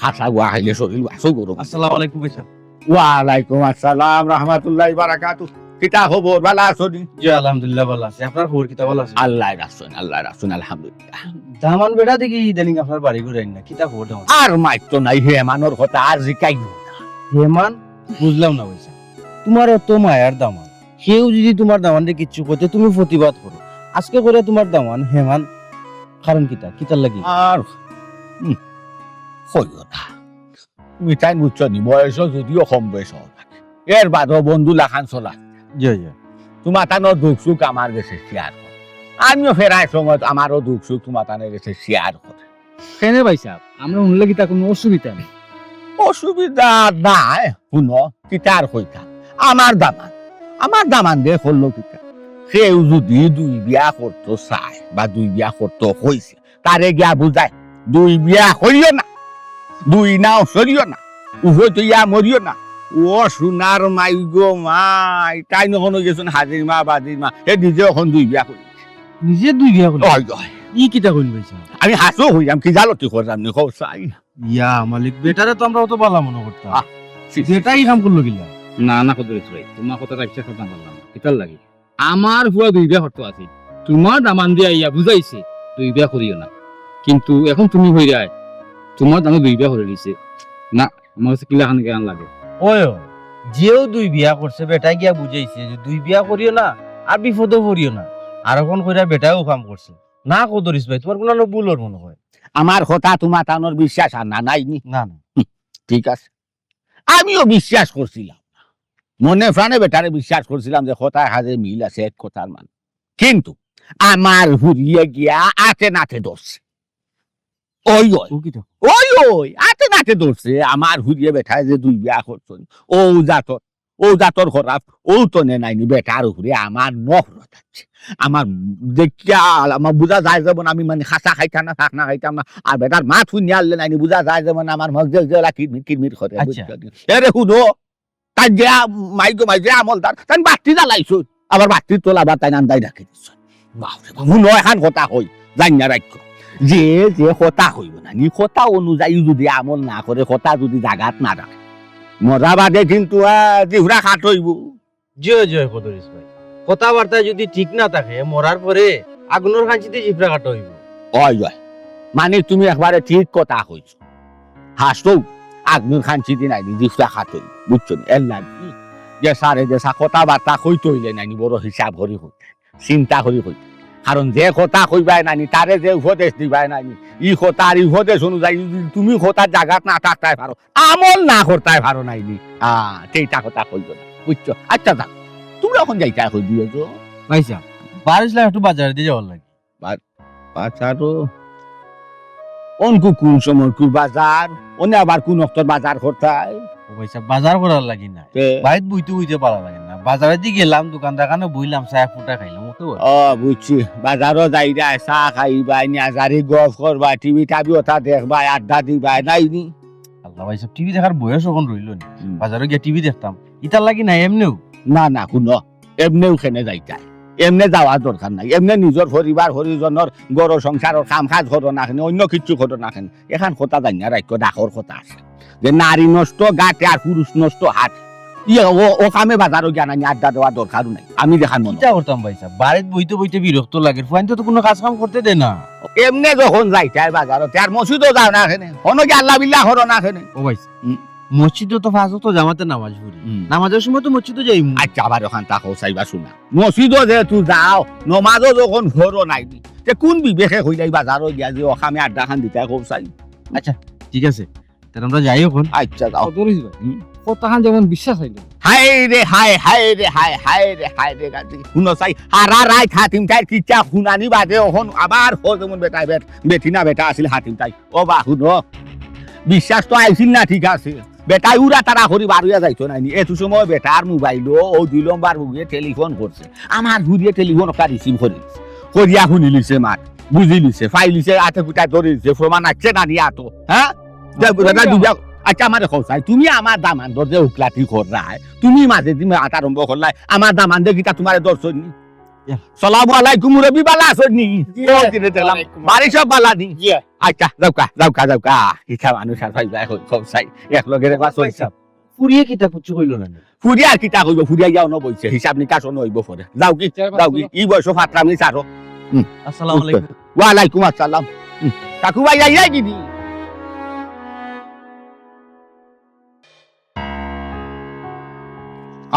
হাসা গুয়া খাইলে শরীর বাসো গরম। আসসালামু আলাইকুম ভাই সাহেব। ওয়ালাইকুম আসসালাম রাহমাতুল্লাহি বারাকাতু। কিতা খবর ভালো আছো নি? জি আলহামদুলিল্লাহ ভালো আছি, আপনার খবর কিতা ভালো আছে? আল্লাহ রাখছেন আলহামদুলিল্লাহ। দামান বেড়া দেখি ইদানিং আপনার বাড়ি ঘুরে না, কিতা খবর দাও? আর মাইতো নাই হেমানোর কথা আর জিকাইও না। হেমান বুঝলাম না ভাই সাহেব, তোমার তো মায়ার দামান, কেউ যদি তোমার দামান দিয়ে কিচ্ছু করতে তুমি প্রতিবাদ করো, আজকে করে তোমার দামান হেমান কারণ কিতা কিতার লাগি? আর হইও না, তুমি তাই বুঝছো নি বয়স যদিও কম বয়স হোক, এর বাদও বন্ধু লাখান চলা জি জি তোমার তানোর দুঃখ সুখ আমার কাছে শেয়ার কর, আমিও ফেরার সময় আমারও দুঃখ সুখ তোমার তানের কাছে শেয়ার করে। কেন ভাই সাহেব, আমরা উনলে কিতা কোনো অসুবিধা নেই? অসুবিধা নাই, শুনো কিতার হইতা আমার দামান দিয়ে করলো কিতা, সেও যদি দুই বিয়া করতো চায় বা দুই বিয়া করতো হয়েছে তারে গিয়া বুঝায় দুই বিয়া করিও না, দুই নাও সরিও না, উভয় তো ইয়া মরিও না। ও সোনার মাই গো মাই, তাই নখন গেছুন হাজির মা বাজির মা, এ নিজে এখন দুই বিয়া করি। নিজে দুই বিয়া করলো? হয়, হয়। ই কিতা কইন ভাই সাহেব? আমি হাসো হইলাম, কি জালতি করলাম নি কও চাই। ইয়া মালিক বেটারে তো আমরা অত ভালো মনে করতাম, আহ, যেটাই কাম করলো কিলা। না না কদরিস ভাই, তোমার কথা রাখছে কথা বললাম না, কিতার লাগে আমার হুয়া দুই বিয়া হতো আছে, তোমার দামান দিয়া ইয়া বুঝাইছে দুই বিয়া করিও না, কিন্তু এখন তুমি হই যায় তোমার দামে দুই বিয়া করে দিছে না, আমার কাছে কিলা খান জ্ঞান লাগে। ওই যেও দুই বিয়া করছে বেটাই গিয়া বুঝাইছে যে দুই বিয়া করিও না আর বিপদও পড়িও না, আর এখন কইরা বেটাও কাম করছে না। কদরিস ভাই তোমার কোনো ভুলর মনে হয়? আমার কথা তোমার তানোর বিশ্বাস আর না নাই নি? না না ঠিক আছে, আমিও বিশ্বাস করছিলাম, মনে প্রাণে বেটারে বিশ্বাস করছিলাম যে কথার হাজে মিল আছে এক কথার মান, কিন্তু আমার হুরিয়ে গিয়া আতে নাতে ধরছে। ওই ওই ও কিতা ওই ওই আতে নাতে ধরছে আমার হুরিয়ে বেটায় যে দুই বিয়া করছেন, ও জাতর খরাপ ও তো নে নাইনি বেটার উপরে আমার নফরত আছে। আমার দেখিয়া আমার বুঝা যায় যেমন আমি মানে খাসা খাইতাম না, থাক না খাইতাম না, আর বেটার মা থুই আনলে নাইনি বুঝা যায় যেমন আমার মগজে জেলা কিরমির কিরমির করে। আচ্ছা। এরে শুনো, তাই যে মাই যে আমলদার তাই বাতি জ্বালাইছো, আবার বাতির তোলা বা তাই নান্দাই রাখি দিচ্ছ। শুনো এখন কথা হই জানিয়া রাখো, যে যে কথা হইব না নি কথা অনুযায়ী যদি আমল না করে, কথা যদি জাগাত না রাখে, মজা বাদে কিন্তু জিহুরা খাট হইব। জয় জয় কদরিস ভাই, কথাবার্তা যদি ঠিক না থাকে মরার পরে আগুনের কাঁচিতে জিফরা কাটা হইব। ওই জয়, মানে তুমি একবারে ঠিক কথা কইছো, হাসো আগ্নুর খানছি দিন আইনি জিহুরা খাট হইব, বুঝছো না? এর লাগি যে সারে যে কথাবার্তা কইতে হইলে নাইনি বড় হিসাব হরি হইতে, চিন্তা করি হইতে, কারণ যে কথা কইবাই নানি তারে যে উপদেশ দিবাই নানি, ই কথা আর উপদেশ অনুযায়ী যদি তুমি কথা জাগাত না থাকতে পারো, আমল না করতে পারো নাইনি, সেইটা কথা কইব না, বুঝছো? আচ্ছা যাক, তুমি এখন যাইতা কই দিয়েছো ভাই সাহেব বারিশ লাখ একটু বাজারে দিয়ে যাওয়ার লাগে। বাজারও অনকু কোন সময় কু বাজার, অনে আবার কোন অক্তর বাজার করতাই ও ভাই সাহেব বাজার করার লাগি না, বাইরে বুঝতে পারা লাগে না, বাজারে দিয়ে গেলাম দোকানদার কানে বইলাম চায় ফুটা খাইলাম ওকে। বুঝছি, বাজারও যাইরা চাহ খাইবাই নাজারি গফ করবা, টিভি টাবি ওটা দেখবা, আড্ডা দিবাই নাইনি। আল্লাহ ভাই সাহেব টিভি দেখার বয়স এখন রইল না, বাজারে গিয়ে টিভি দেখতাম ইতার লাগি না এমনিও। না না শুনো, এমনিও খেনে যাইতাই, এমনি যাওয়ার দরকার নাই, এমনি নিজের পরিবার হরিজনের গড় সংসারের কাম কাজ করো না খেনে, অন্য কিছু করো না খেনে, এখান কথা জানিয়া রাখো, ডাকর কথা আছে যে নারী নষ্ট গাতে আর পুরুষ নষ্ট হাত, ও কামে বাজারও জ্ঞান আনি আড্ডা দেওয়ার দরকারও নাই, আমি দেখান মনে। চিন্তা করতাম ভাই সাহেব বাড়িতে বইতে বিরক্ত লাগে, ফাইন তো কোনো কাজ কাম করতে দে না। এমনি যখন যাইতাই বাজারতে আর মসজিদও যাও না খেনে, অন্য কি আল্লাহ বিল্লাহ করো না খেনে। ও ভাই মসজিদে তো ফাজও তো জামাতে নামাজ পড়ি নামাজের সময় তো মসজিদে যাই আচ্ছা আবার ওখান তাকো চাইবা শুনা মসজিদও যেহেতু যাও নমাজও যখন ঘরও নাই তে কোন বিবেকে হই যাই বাজারও গিয়া যে ওখানে আড্ডা খান দিতে খুব চাই ঠিক আছে তাহলে আমরা যাই এখন আচ্ছা যাও কদরিস ভাই কতখান যেমন বিশ্বাস হইলো হায় রে হায় হায় রে হায় হায় রে হায় রে গাজি শুনো চাই হারা রাই খাতিম তাই কিচ্ছা শুনানি বাদে ওখন আবার হো যেমন বেটা বেটি না বেটা আছিল হাতিম তাই ও বা শুনো বিশ্বাস তো আইছিল না ঠিক আছে বেটাই উড়া তারা করি বারুয়া যাইতো নাইনি এত সময় বেটার মোবাইলও ও 2 নম্বর বুঝিয়ে টেলিফোন করছে আমার ঘুরিয়ে টেলিফোন একটা রিসিভ করি করিয়া শুনি লিছে মাত বুঝি লিছে ফাইল লিছে আতে কুটাই ধরে দিছে প্রমাণ আছে না নিয়া তো হ্যাঁ আচ্ছা আমার চাই তুমি আমার দামান দরজে উকলাটি করলাই তুমি মাঝে তুমি আরম্ভ করলাই আমার দামান দেখিটা তোমার দর্শন নি সালামু আলাইকুম রবি বালা আসনি বাড়ি সব বালা নি আচ্ছা যাওকা ইচ্ছা মানুষ আর ভাই ভাই সব চাই এক লগে রেখা চলছে ফুরিয়ে কিতা কুচু কইল না ফুরিয়া আর কিতা কইব ফুরিয়া যাও ন বইছে হিসাব নিকাশ নইব পরে যাও কি ই বয়স ফাতরামি চারো আসসালামু আলাইকুম ওয়ালাইকুম আসসালাম কাকু ভাই যাই কি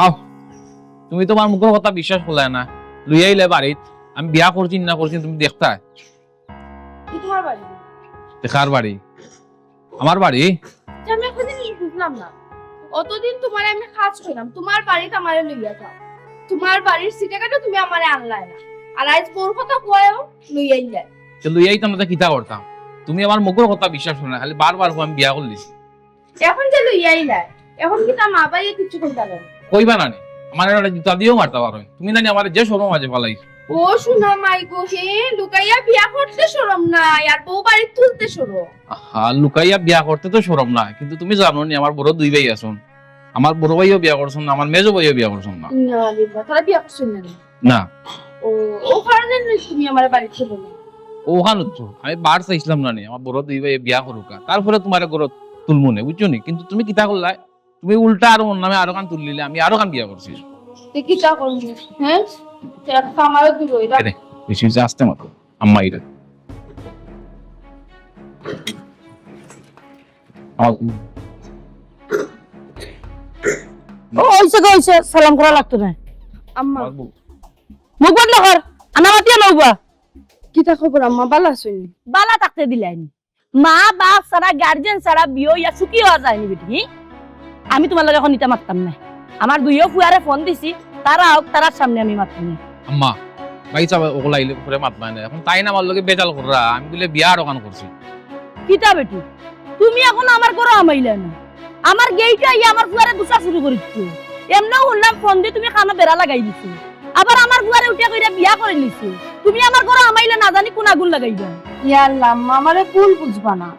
আও তুমি তোমার মুখের কথা বিশ্বাস করলে না লই আইলে বাড়িত আমি বিয়া করছি না করছি তুমি দেখতা তোমার বাড়ি দেখার বাড়ি আমার বাড়ি আমি এখন বুঝলাম না অতদিন তোমার আমি কাজ করলাম তোমার বাড়িতে আমারে লইয়া যাও তোমার বাড়ির সিটাকাটা তুমি আমারে আনলাই না আর আজ বোর কথা কয়ও লইয়াই যায় তো লই আইতাম না কিতা করতাম তুমি আমার মুখের কথা বিশ্বাস করলে না খালি বারবার আমি বিয়া করলিছি এখন যে লইয়াই নাই এখন কি তা মা বাইয়ে কিছু করতে পারে কইবা না নি আমার একটা জুতা দিয়েও মারতে পারো তুমি জানি আমার যে শরম আছে পালাই ও শোনা মাই গো হে লুকাইয়া বিয়া করতে শরম নাই আর বউ বাড়ি তুলতে শরম লুকাইয়া বিয়া করতে তো শরম না কিন্তু তুমি জানো নি আমার বড় 2 ভাই আছেন আমার বড় ভাইও বিয়া করছেন না আমার মেজো ভাইও বিয়া করছেন না না লিবা তারা বিয়া করছেন না না ও কারণে তুমি আমার বাড়ি ছিল না ওখানে তো আমি বার চাইছিলাম না নি আমার বড় 2 ভাই বিয়া করুকা তারপরে তোমার ঘর তুলমুনে বুঝছো নি কিন্তু তুমি কিতা করলা তুমি উল্টা আর ওর নামে আরো কান তুললিলে আমি আরো কান বিয়া করছি তুই কি তা করবি হ্যাঁ আমারও দূর হইরা বেশি আসতে মতো আম্মা ইরা ও হইছে সালাম করা লাগতো না আম্মা মুখ বন্ধ কর আনামাতিয়া নৌবা কিতা খবর আম্মা ভালো আছেন বালা থাকতে দিলাইনি মা বাপ সারা গার্জেন সারা বিয়ে ইয়া সুখী হওয়া যায়নি বেটি আমি তোমার লগে এখন নিতে মারতাম না আমার দুইও ফুয়ারে ফোন দিছি তারা হোক তারার সামনে আমি মারতাম না আম্মা ভাই চাবে ওগুলা আইলে পরে মাত পায় না এখন তাই না আমার লগে বেজাল কররা আমি বলে বিয়া আর ওখান করছি কিতা বেটি তুমি এখন আমার ঘরে আমাইলে না আমার গেইটা ইয়া আমার ফুয়ারে দুসা শুরু করিছো এমনও শুনলাম ফোন দিয়ে তুমি কানে বেড়া লাগাই দিছো আবার আমার ফুয়ারে উঠিয়া কইরা বিয়া করে নিছো তুমি আমার ঘরে আমাইলে না জানি কোন আগুন লাগাইবা ইয়া আল্লাহ আম্মা আমারে ভুল বুঝবা না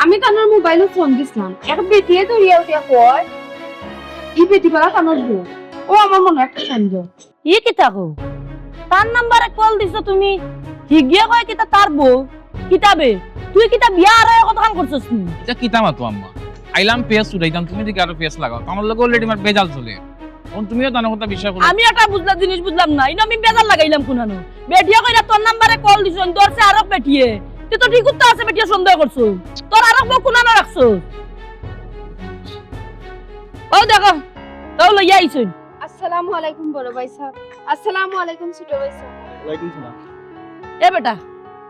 আমি তানোর মোবাইলে ফোন দিছিলাম এক বেটিয়ে ধরিয়া উঠিয়া কয় ই বেটি পালা তানোর বউ ও আমার মনে একটা সন্দেহ ই কিতা কো তার নাম্বারে কল দিছো তুমি হিগিয়া কয় কিতা তার বউ কিতাবে তুই কিতা বিয়া আর কতখান করছস নি এটা কিতা মাতো আম্মা আইলাম পেস উঠাইতাম তুমি দিকে আরো পেস লাগাও আমার লগে অলরেডি আমার বেজাল চলে এখন তুমিও তার কথা বিশ্বাস করো আমি একটা বুঝলা জিনিস বুঝলাম না ইনো আমি বেজার লাগাইলাম কোনানো বেটিয়া কইরা তোর নাম্বারে কল দিছন দরছে আরো বেটিয়ে তুই তো ঠিক উত্তর আছে বেটিয়া সন্দেহ করছো তোর আরো বউ কোনানো রাখছো ও দেখো তাও লইয়া আইছুন আসসালামু আলাইকুম বড় ভাই সাহেব আসসালামু আলাইকুম ছোট ভাই সাহেব ওয়ালাইকুম সালাম এ বেটা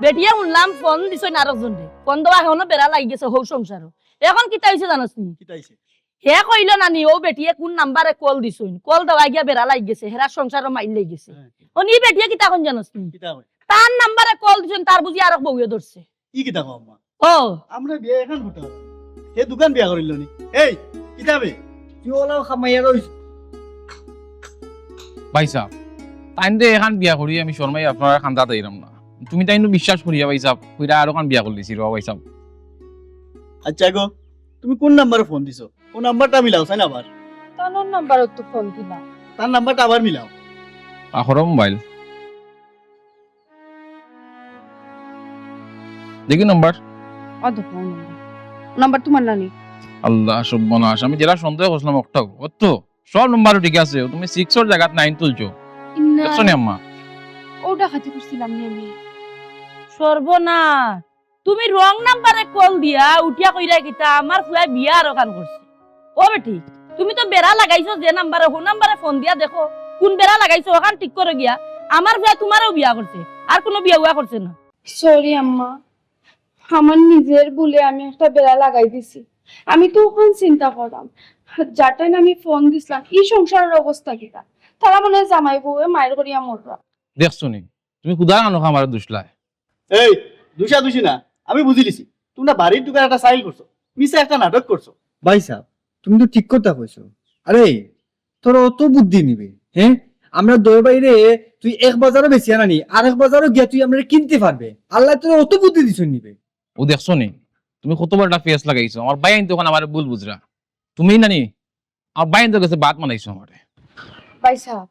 বেটিয়া শুনলাম ফোন দিছন আরো জনরে ফোন দেওয়া এখনো বেড়া লাগি গেছে হৌ সংসার এখন কিতা হইছে জানোস নি কি তাইছে হে কইল নানি ও বেটিয়ে কোন নাম্বারে কল দিছুন কল দেওয়া গিয়া বেড়া লাগি গেছে হেরা সংসারও মাইল লাগি গেছে অনি বেটিয়ে কিতা কোন জানোস নি কিতা কয় তার নাম্বারে কল দিছুন তার বুঝি আরো বউয়ে ধরছে কি কিতা কও আম্মা ও আমরা বিয়া এখন হতো হে দোকান বিয়া করিল নি এই কিতাবে তুই ওলাও খামাইয়া রইছ ভাই সাহেব তাইন দে এখন বিয়া করি আমি শর্মাই আপনারা খান্দা দিলাম না তুমি তাইন বিশ্বাস করিয়া ভাই সাহেব কইরা আরো কান বিয়া করলিছি রে ভাই সাহেব আচ্ছা গো তুমি কোন নাম্বারে ফোন দিছো ও নাম্বারটা মিলাও চাই না আবার তানোর নাম্বারও তো ফোন দিলাম তার নাম্বারটা আবার মিলাও আখর মোবাইল দেখি নাম্বার অত ফোন নাম্বার তোমার নানি আল্লাহ সর্বনাশ আমি যেটা সন্দেহ করছিলাম একটাও অত সব নাম্বারও ঠিক আছে তুমি 6 এর জায়গায় 9 তুলছো দেখছো নি আম্মা ওটা খাতে করছিলাম নি আমি সর্বনাশ তুমি রং নাম্বারে কল দিয়া উঠিয়া কইরা কিতা আমার ফুয়া বিয়া আর কান করছে ও বেটি তুমি তো বেড়া লাগাইছো যে নাম্বারে হো নাম্বারে ফোন দিয়া দেখো কোন বেড়া লাগাইছো ওখান ঠিক করে গিয়া আমার ভাই তোমারও বিয়া করছে আর কোনো বিয়া উয়া করছে না সরি আম্মা, আমার নিজের বলে আমি একটা বেড়া লাগাই দিছি। আমি তো ওখান চিন্তা করলাম যার টাইম আমি ফোন দিছিলাম এই সংসারের অবস্থা কিটা, তারা মনে হয় জামাই বউয়ে মায়ের করিয়া মরবা। দেখছো নি তুমি খুদা আনো আমার দুসলায়। এই দুষি না, আমি বুঝি লিছি তোমরা বাড়ির দোকান একটা সাইল করছো, মিশে একটা নাটক করছো। ভাই সাহেব তুমি তো ঠিক কথা কইছো। আরে তোর অত বুদ্ধি নিবে হ্যাঁ? আমরা দই বাইরে তুই এক বাজারও বেশি আনানি আর এক বাজারও গিয়া তুই আমরা কিনতে পারবে। আল্লাহ তোর অত বুদ্ধি দিছ নিবে। ও দেখছো নি তুমি কতবার একটা ফেস লাগাইছো, আমার বাইন তখন আমার ভুল বুঝরা। তুমি নানি আমার বাইন তো কাছে বাত মানাইছো আমারে। ভাই সাহেব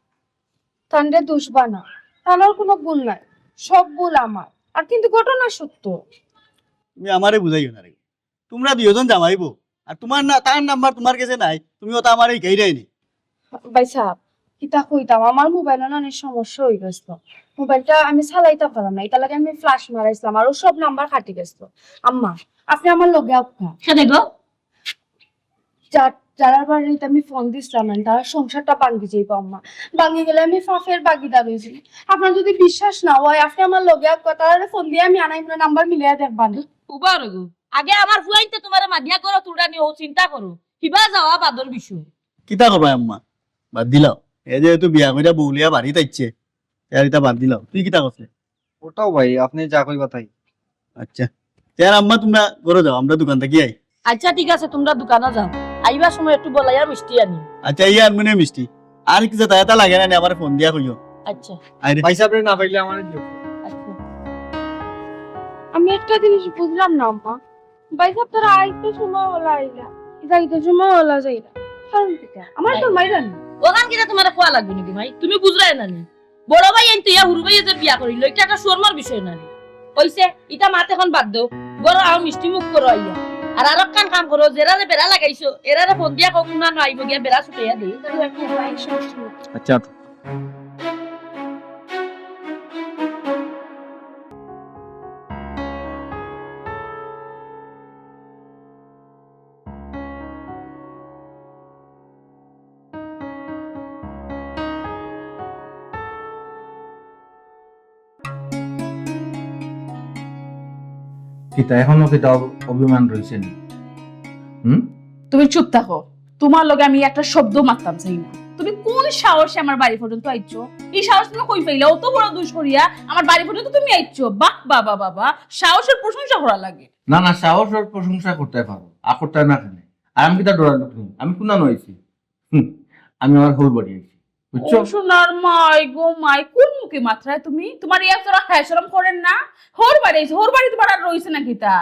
তান্ডে দোষ বানা, তার কোনো ভুল নাই, সব ভুল আমার। আর কিন্তু ঘটনা সত্য। তুমি আমারে বুঝাইও না রে, তোমরা দুইজন জামাইবো আর তোমার না তার নাম্বার তোমার কাছে নাই, তুমি ওটা আমার এই গাইরাই নি। ভাই সাহেব কিতা কইতাম, আমার মোবাইলে না অনেক সমস্যা হয়ে গেছিল। মোবাইলটা আমি চালাইতে পারলাম না, এটা লাগে আমি ফ্ল্যাশ মারাইছিলাম আর সব নাম্বার কাটি গেছিল। আম্মা আপনি আমার লগে আপনা সে দেখো যারা বাড়িতে আমি ফোন দিছিলাম না তারা সংসারটা ভাঙ্গি যাইব আম্মা। ভাঙ্গি গেলে আমি ফাফের বাগিদার হয়েছি। আপনার যদি বিশ্বাস না হয় আপনি আমার লগে আপনা, তারা ফোন দিয়ে আমি আনাই নাম্বার মিলিয়ে দেখবানি। উবা রগু আগে আমার ফুয়াইতে তোমারে মাদিয়া করো তুড়ানি ও চিন্তা করো কিবা যাওয়া বাদর বিষয় কিতা করবা আম্মা? বাদ দিলাও, এ যেহেতু বিয়া কইরা বউলিয়া বাড়িতে আইছে, এর এটা বাদ দিলাও। তুই কিতা করছিস? ওটাও ভাই আপনি যা কইবা তাই। আচ্ছা তার আম্মা তোমরা ঘরে যাও, আমরা দোকান থেকে আই। আচ্ছা ঠিক আছে তোমরা দোকানে যাও, আইবার সময় একটু বলাইয়া মিষ্টি আনি। আচ্ছা ইয়া আর মনে মিষ্টি আর কিছু তাই লাগে না, আমার ফোন দিয়া কইও। আচ্ছা আইরে ভাই সাহেব না পাইলে আমার আচ্ছা আমি একটা জিনিস বুঝলাম না আম্মা, ভাই সাহেব তারা আইতে সময় হলা আইলা, যাইতে সময় হলা যাইলা, কারণ কিটা? আমার তো মাইরান ওখান কিনা তোমার খোয়া লাগবে নাকি ভাই? তুমি বুঝলাই না নি বড় ভাই এনতে ইয়া হুরু ভাই যে বিয়া করিল এটা একটা শর্মার বিষয় না নি কইছে ইটা মাত এখন বাদ দাও বড় আও মিষ্টি মুখ করো আইয়া আর আর কাম করো যেরা যে বেড়া লাগাইছো এরারে ফোন দিয়া কখন না আইব গিয়া বেড়া ছুটাইয়া দেই আচ্ছা কিতা এখনো কিতা অভিমান রয়েছে নি? তুমি চুপ থাকো, তোমার লগে আমি একটা শব্দ মারতাম চাই না। তুমি কোন সাহসে আমার বাড়ি পর্যন্ত আইছো? এই সাহস তুমি কই পাইলা? অত বড় দুষ করিয়া আমার বাড়ি পর্যন্ত তুমি আইছো? বাহ বাবা বাবা, সাহসের প্রশংসা করা লাগে। না না সাহস আর প্রশংসা করতে পারো, করতে না কেন? আর আমি কিতা ডরার লোক নই, আমি কোনা নইছি। আমি আমার হোল বাড়ি আইছি বুঝছো? ও সোনার মাই গো মাই, কোন মুখে মাত্রায় তুমি? তোমার ইয়া তোরা হায়শরম করেন না? হোর বাড়ি আইছো, হোর বাড়ি তোমার আর রইছে নাকি তা?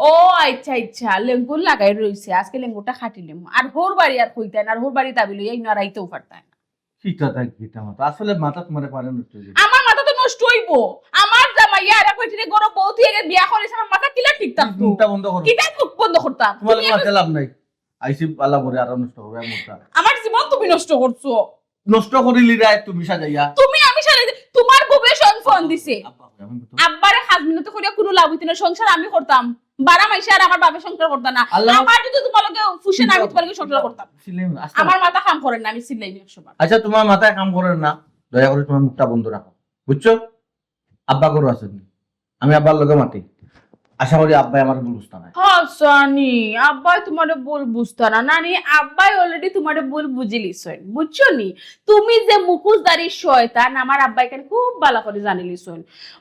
ও আচ্ছা আচ্ছা, লেঙ্গুর লাগাই রইছে, আজকে লেঙ্গুরটা খাটিলাম। আর হোর বাড়ি আর কইতেন আর হোর বাড়ি দাবি লইয়া ইনা রাইতেও পারতেন। কিতা তাই কিতা মাথা আসলে মাথা তোমার পারে নষ্ট হয়ে যায়। আমার মাথা তো নষ্ট হইবো। আমার জামাইয়া এরা কইতিনে গরো বউ থেকে বিয়া করেছে, আমার মাথা কিলা ঠিক থাকতো? মুখটা বন্ধ করো, কিটা মুখ বন্ধ করতাম? তোমার তুমি মাথা লাভ নাই। আইসি আল্লাহ করে আর নষ্ট হবে মুখটা। আমার জীবন তুমি নষ্ট করছো। নষ্ট করিলি রায় তুমি সাজাইয়া। তুমি আমি সারা তোমার বউয়ে ফোন দিছে। আমি তো আব্বারে হাজবেন্ড করিয়া কোনো লাভ হইতো না, সংসার আমি করতাম। বারা মাইসা আর আমার বাবা সংসার করতাম না। আল্লাহ- আমার যদি তোমার লগে ফুসে না আমি তোমার লগে সংসার করতাম। ছিলেন আস্তে। আমার মাথা কাম করে না, আমি চিল্লাই 100 বার। আচ্ছা তোমার মাথায় কাম করেন না, দয়া করে তোমার মুখটা বন্ধ রাখো বুঝছো? আব্বা করো আছেন, আমি আব্বার লগে মাতি, আশা করি আব্বাই আমার বুঝতে না। হাসানি আব্বাই তোমারে বল বুঝতা না নানি, আব্বাই অলরেডি তোমারে বল বুঝে লিছেন, বুঝছো নি? তুমি যে মুখোশধারী শয়তান আমার আব্বাই কেন খুব ভালো করে জানি লিছেন।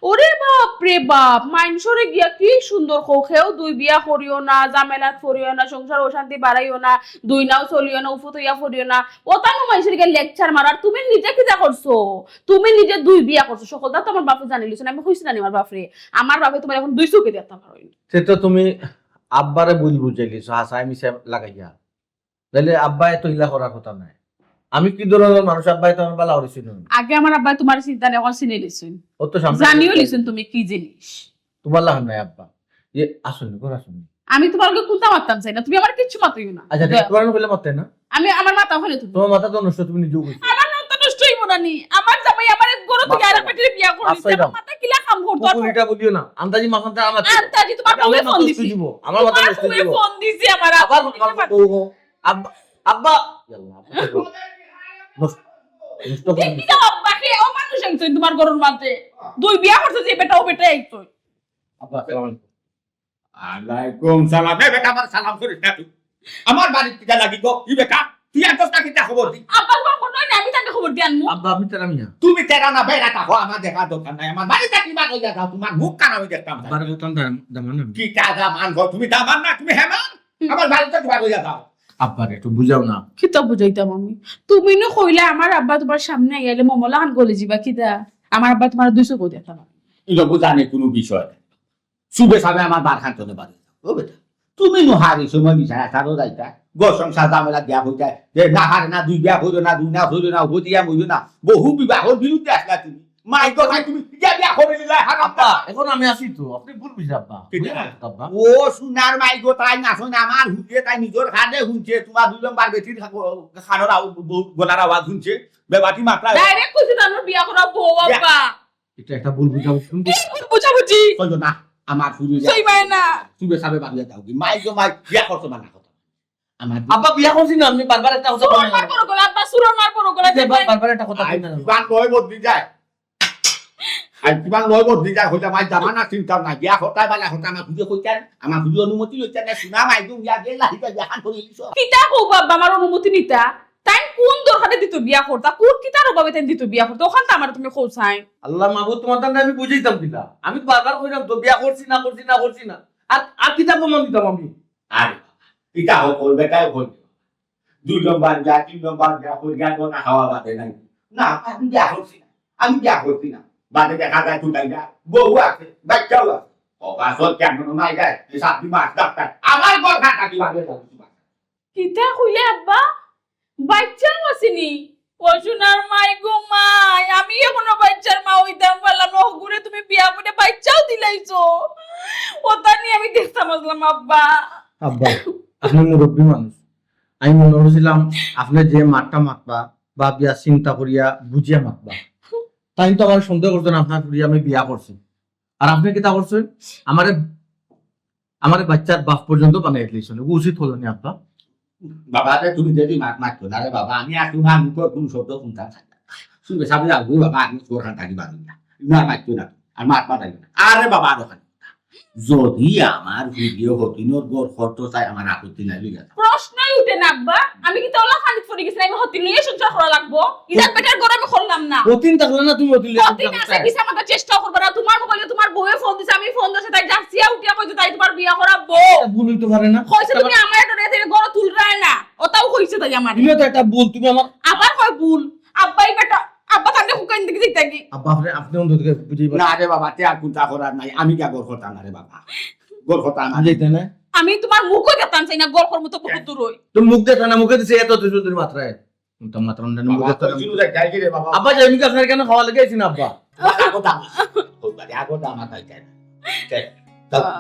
ওরে বাপ রে বাপ, মাইনসরে গিয়া কি সুন্দর খোখেও দুই বিয়া করিও না, জামেলাত করিও না, সংসার অশান্তি বাড়াইও না, দুই নাও চলিও না, উফত ইয়া করিও না, ওতানো মাইনসের গিয়ে লেকচার মারার তুমি নিজে কি যা করছো? তুমি নিজে দুই বিয়া করছো, সকলটা তো আমার বাপে জানি লিছেন। আমি কইছি না আমার বাপরে, আমার বাপে তোমার এখন দুই চোখে দেখতে পারো। সে তো তুমি আব্বারে বুঝ বুঝাইলিছো হাসাই মিশে লাগাইয়া, তাহলে আব্বাই তো হিলা করার কথা নাই। আমি কি ধরনের মানুষ, আব্বাই তো আমার বালা হরিছিল। আগে আমার আব্বা তোমার চিন্তা নেই, এখন চিনে লিছেন, ও তো সামনে জানিও লিছেন তুমি কি জিনিস। তোমার লাগান নাই আব্বা, এ আসুনি ঘর আসুনি। আমি তোমার লগে কোনটা মারতাম চাই না, তুমি আমার কিচ্ছু মাত্রই না। আচ্ছা ঠিক তোমার কইলে মতে না, আমি আমার মাথা ওখানে তুমি, তোমার মাথা তো নষ্ট, তুমি নিজেও কইছো। আমার মাথা নষ্ট হইব না নি। আমার জামাই আমার গরু থেকে আরেক পেটে বিয়া করিছে, আমার মাথা কিলা কাম করতো? পুকুরিটা বলিও না, আন্দাজি মাখানটা আমার আন্তাজি তোমার বউয়ে ফোন দিছি, আমার মাথা তোমার নষ্ট বউয়ে দিব। ফোন দিছি আমার আবার আব্বা। বউ আব্বা আব্বা কিতা আব্বা কে ও মানুষ আইছই তোমার ঘরের মাঝে দুই বিয়া করছে যে বেটা ও বেটা আইছই আব্বা আসসালামু আলাইকুম। আলাইকুম সালাম। এ বেটা আমার সালাম করিস না তুই। আমার বাড়ির টিকা লাগি গো ই বেটা তুই এত টাকা কিতা খবর দি? আব্বা তোমার কোনো না আমি তাকে খবর দিয়ানমু আব্বা আপনি তারা মিয়া তুমি তেরা না বেড়া থাকো আমার দেখা দরকার নাই। আমার বাড়িতে কিবা কইয়া যাও তোমার মুখ কান আমি দেখতাম না। আব্বার কথা দামান কি কাজা মান গো তুমি দামান না তুমি হেমান আমার বাড়িতে কিবা কইয়া যাও। আব্বার একটু বুঝাও না। কিতা বুঝাইতাম আমি তুমি না কইলে আমার আব্বা তোমার সামনে আইলে মমলা খান গলে যাবা কিতা আমার আব্বা তোমার 200 কই দিতাম এটা বুঝানে কোনো বিষয় নাই। শুবে সাবে আমার বার খান চলে বাড়ি ও বেটা তুমি নো হারি সময় বিছানা ছাড়ো যাইতা গো সংসার জামেলা দিয়া হই যায় যে না হারে না দুই বিয়া হইলো না দুই না হইলো না হইয়া মইলো না বহু বিবাহর বিরুদ্ধে আসলা তুমি মাই গো ভাই তুমি বিয়া করে দিলা হারাম আব্বা এখন আমি আসি তো আপনি ভুল বুঝে আব্বা আব্বা ও সোনার মাই গো তাই না শোনা আমার হুঁজে তাই নিজের খানে হুঁজে তোমার দুই নম্বর বেটির খানোর গলার আওয়াজ শুনছে বেবাটি মাত্রা ডাইরেক্ট কইছি আমার বিয়া করা বউ আব্বা এটা একটা ভুল বুঝাও শুনবি বুঝা বুঝি কইলো না আমার হুঁজে সেই মায় না শুবে সাবে বাড়িয়ে যাও কি মাই গো মাই বিয়া করছো না কথা আমার আব্বা বিয়া করছি না আপনি বারবার একটা কথা সুরন বলেন মার পর গলা আব্বা সুরন মার পর গলা বারবার একটা কথা বলেন না কিমান লয় বদলি যায় আর কিমান লয় বদলি যায় হইতা মাই জামানা চিন্তা না বিয়া হতাই বালা হতা আমার হুঁজে কইতেন আমার হুঁজে অনুমতি লইতেন না শোনা মাই গো বিয়া দিয়ে লাহিতা বিয়া খান করে লিছো কিতা কও বাবা আমার অনুমতি নিতা তাই কোন দরকারে দিত বিয়া করতা কোন কিতার অভাবে তাই দিত বিয়া করতা ওখান তো আমার তুমি কইছাই আল্লাহ মাহবুব তোমার দান আমি বুঝাইতাম দিলা আমি তো বারবার কইলাম তো বিয়া করছি না করছি না করছি না আর কিতাব প্রমাণ দিতাম আমি আর ইটা হো করবে তাই হল দুই নম্বর যা তিন নম্বর যা হল যা কথা খাওয়া বাদে নাই না আমি বিয়া করছি না আমি বিয়া করছি না বাদে দেখা যায় তুই তাই যা বউ আছে বাচ্চাও আছে অবাসত কেমন নাই যায় সাতটি মাস ডাক্তার আমার কথা কাটি বাদে কিতা কইলে আব্বা বাচ্চাও আসেনি ও সোনার মাই গো মাই আমি এখনো বাচ্চার মা হইতাম পারলাম না ঘুরে তুমি বিয়া করে বাচ্চাও দিলাইছো ওটা নিয়ে আমি দেখতাম আসলাম আব্বা আব্বা আপনি মুরব্বী মানুষ আমি মনে করছিলাম আপনি যে মাঠটা মাতবা বা বিয়া চিন্তা করিয়া বুঝিয়া মাতবা তাই তো আমার সন্দেহ করতেন আপনার করিয়া আমি বিয়া করছি আর আপনি কিতা করছেন আমার বাচ্চার বাপ পর্যন্ত বানাই দিয়েছেন উচিত হলো নি আব্বা বাবা তুমি যদি মাত মারতো না রে বাবা আমি আর তোমার মুখের কোন শব্দ শুনতাম না শুনবে সামনে যাবো বাবা আমি তোর খান থাকি বাদ না না মারতো না আর মাত মাতাই না আরে বাবা দোকান যদি আমার ভিডিও হতিনোর গোর খরচ চাই আমার আপত্তি নাই লিগা প্রশ্নই উঠে না আব্বা আমি কি তোলা খানিত পড়ে গেছি আমি হতি নিয়ে সংসার করা লাগবো ইদার বেটার ঘরে আমি করলাম না অতীন থাকলে না তুমি অতীন হতি না আছে কিছু আমাদের চেষ্টা করবে না তোমার মোবাইলে তোমার বউয়ে ফোন দিছে আমি ফোন দিছে তাই যাচ্ছিয়া উঠিয়া কইছে তাই তোমার বিয়া করাবো ভুল হইতে পারে না কইছে তুমি আমার এটা রেতে ঘরে তুলরায় না ওটাও কইছে তাই আমার তুমিও তো একটা ভুল তুমি আমার আবার কই ভুল আব্বাই বেটা আব্বা তাহলে হুকাইন দিকে দিতে কি আব্বা আপনি অন্তত বুঝিয়ে না রে বাবা তে আর কোনটা করার নাই আমি গা গোর কথা না রে বাবা গোর কথা না বুঝাইতে না আমি তোমার মুখও দেখতাম চাই না গল্পের মতো বহুত দূর হই তুমি মুখ দেখা না মুখে দিছে এত তুই মাত্রায় তো মাত্রা মুখ বাবা দেখতে শুরু দেখ যাই কি রে বাবা আব্বা আমি কাছে কেন খাওয়া লেগেছি না আব্বা আগোটা আগোটা আমার তাই চাই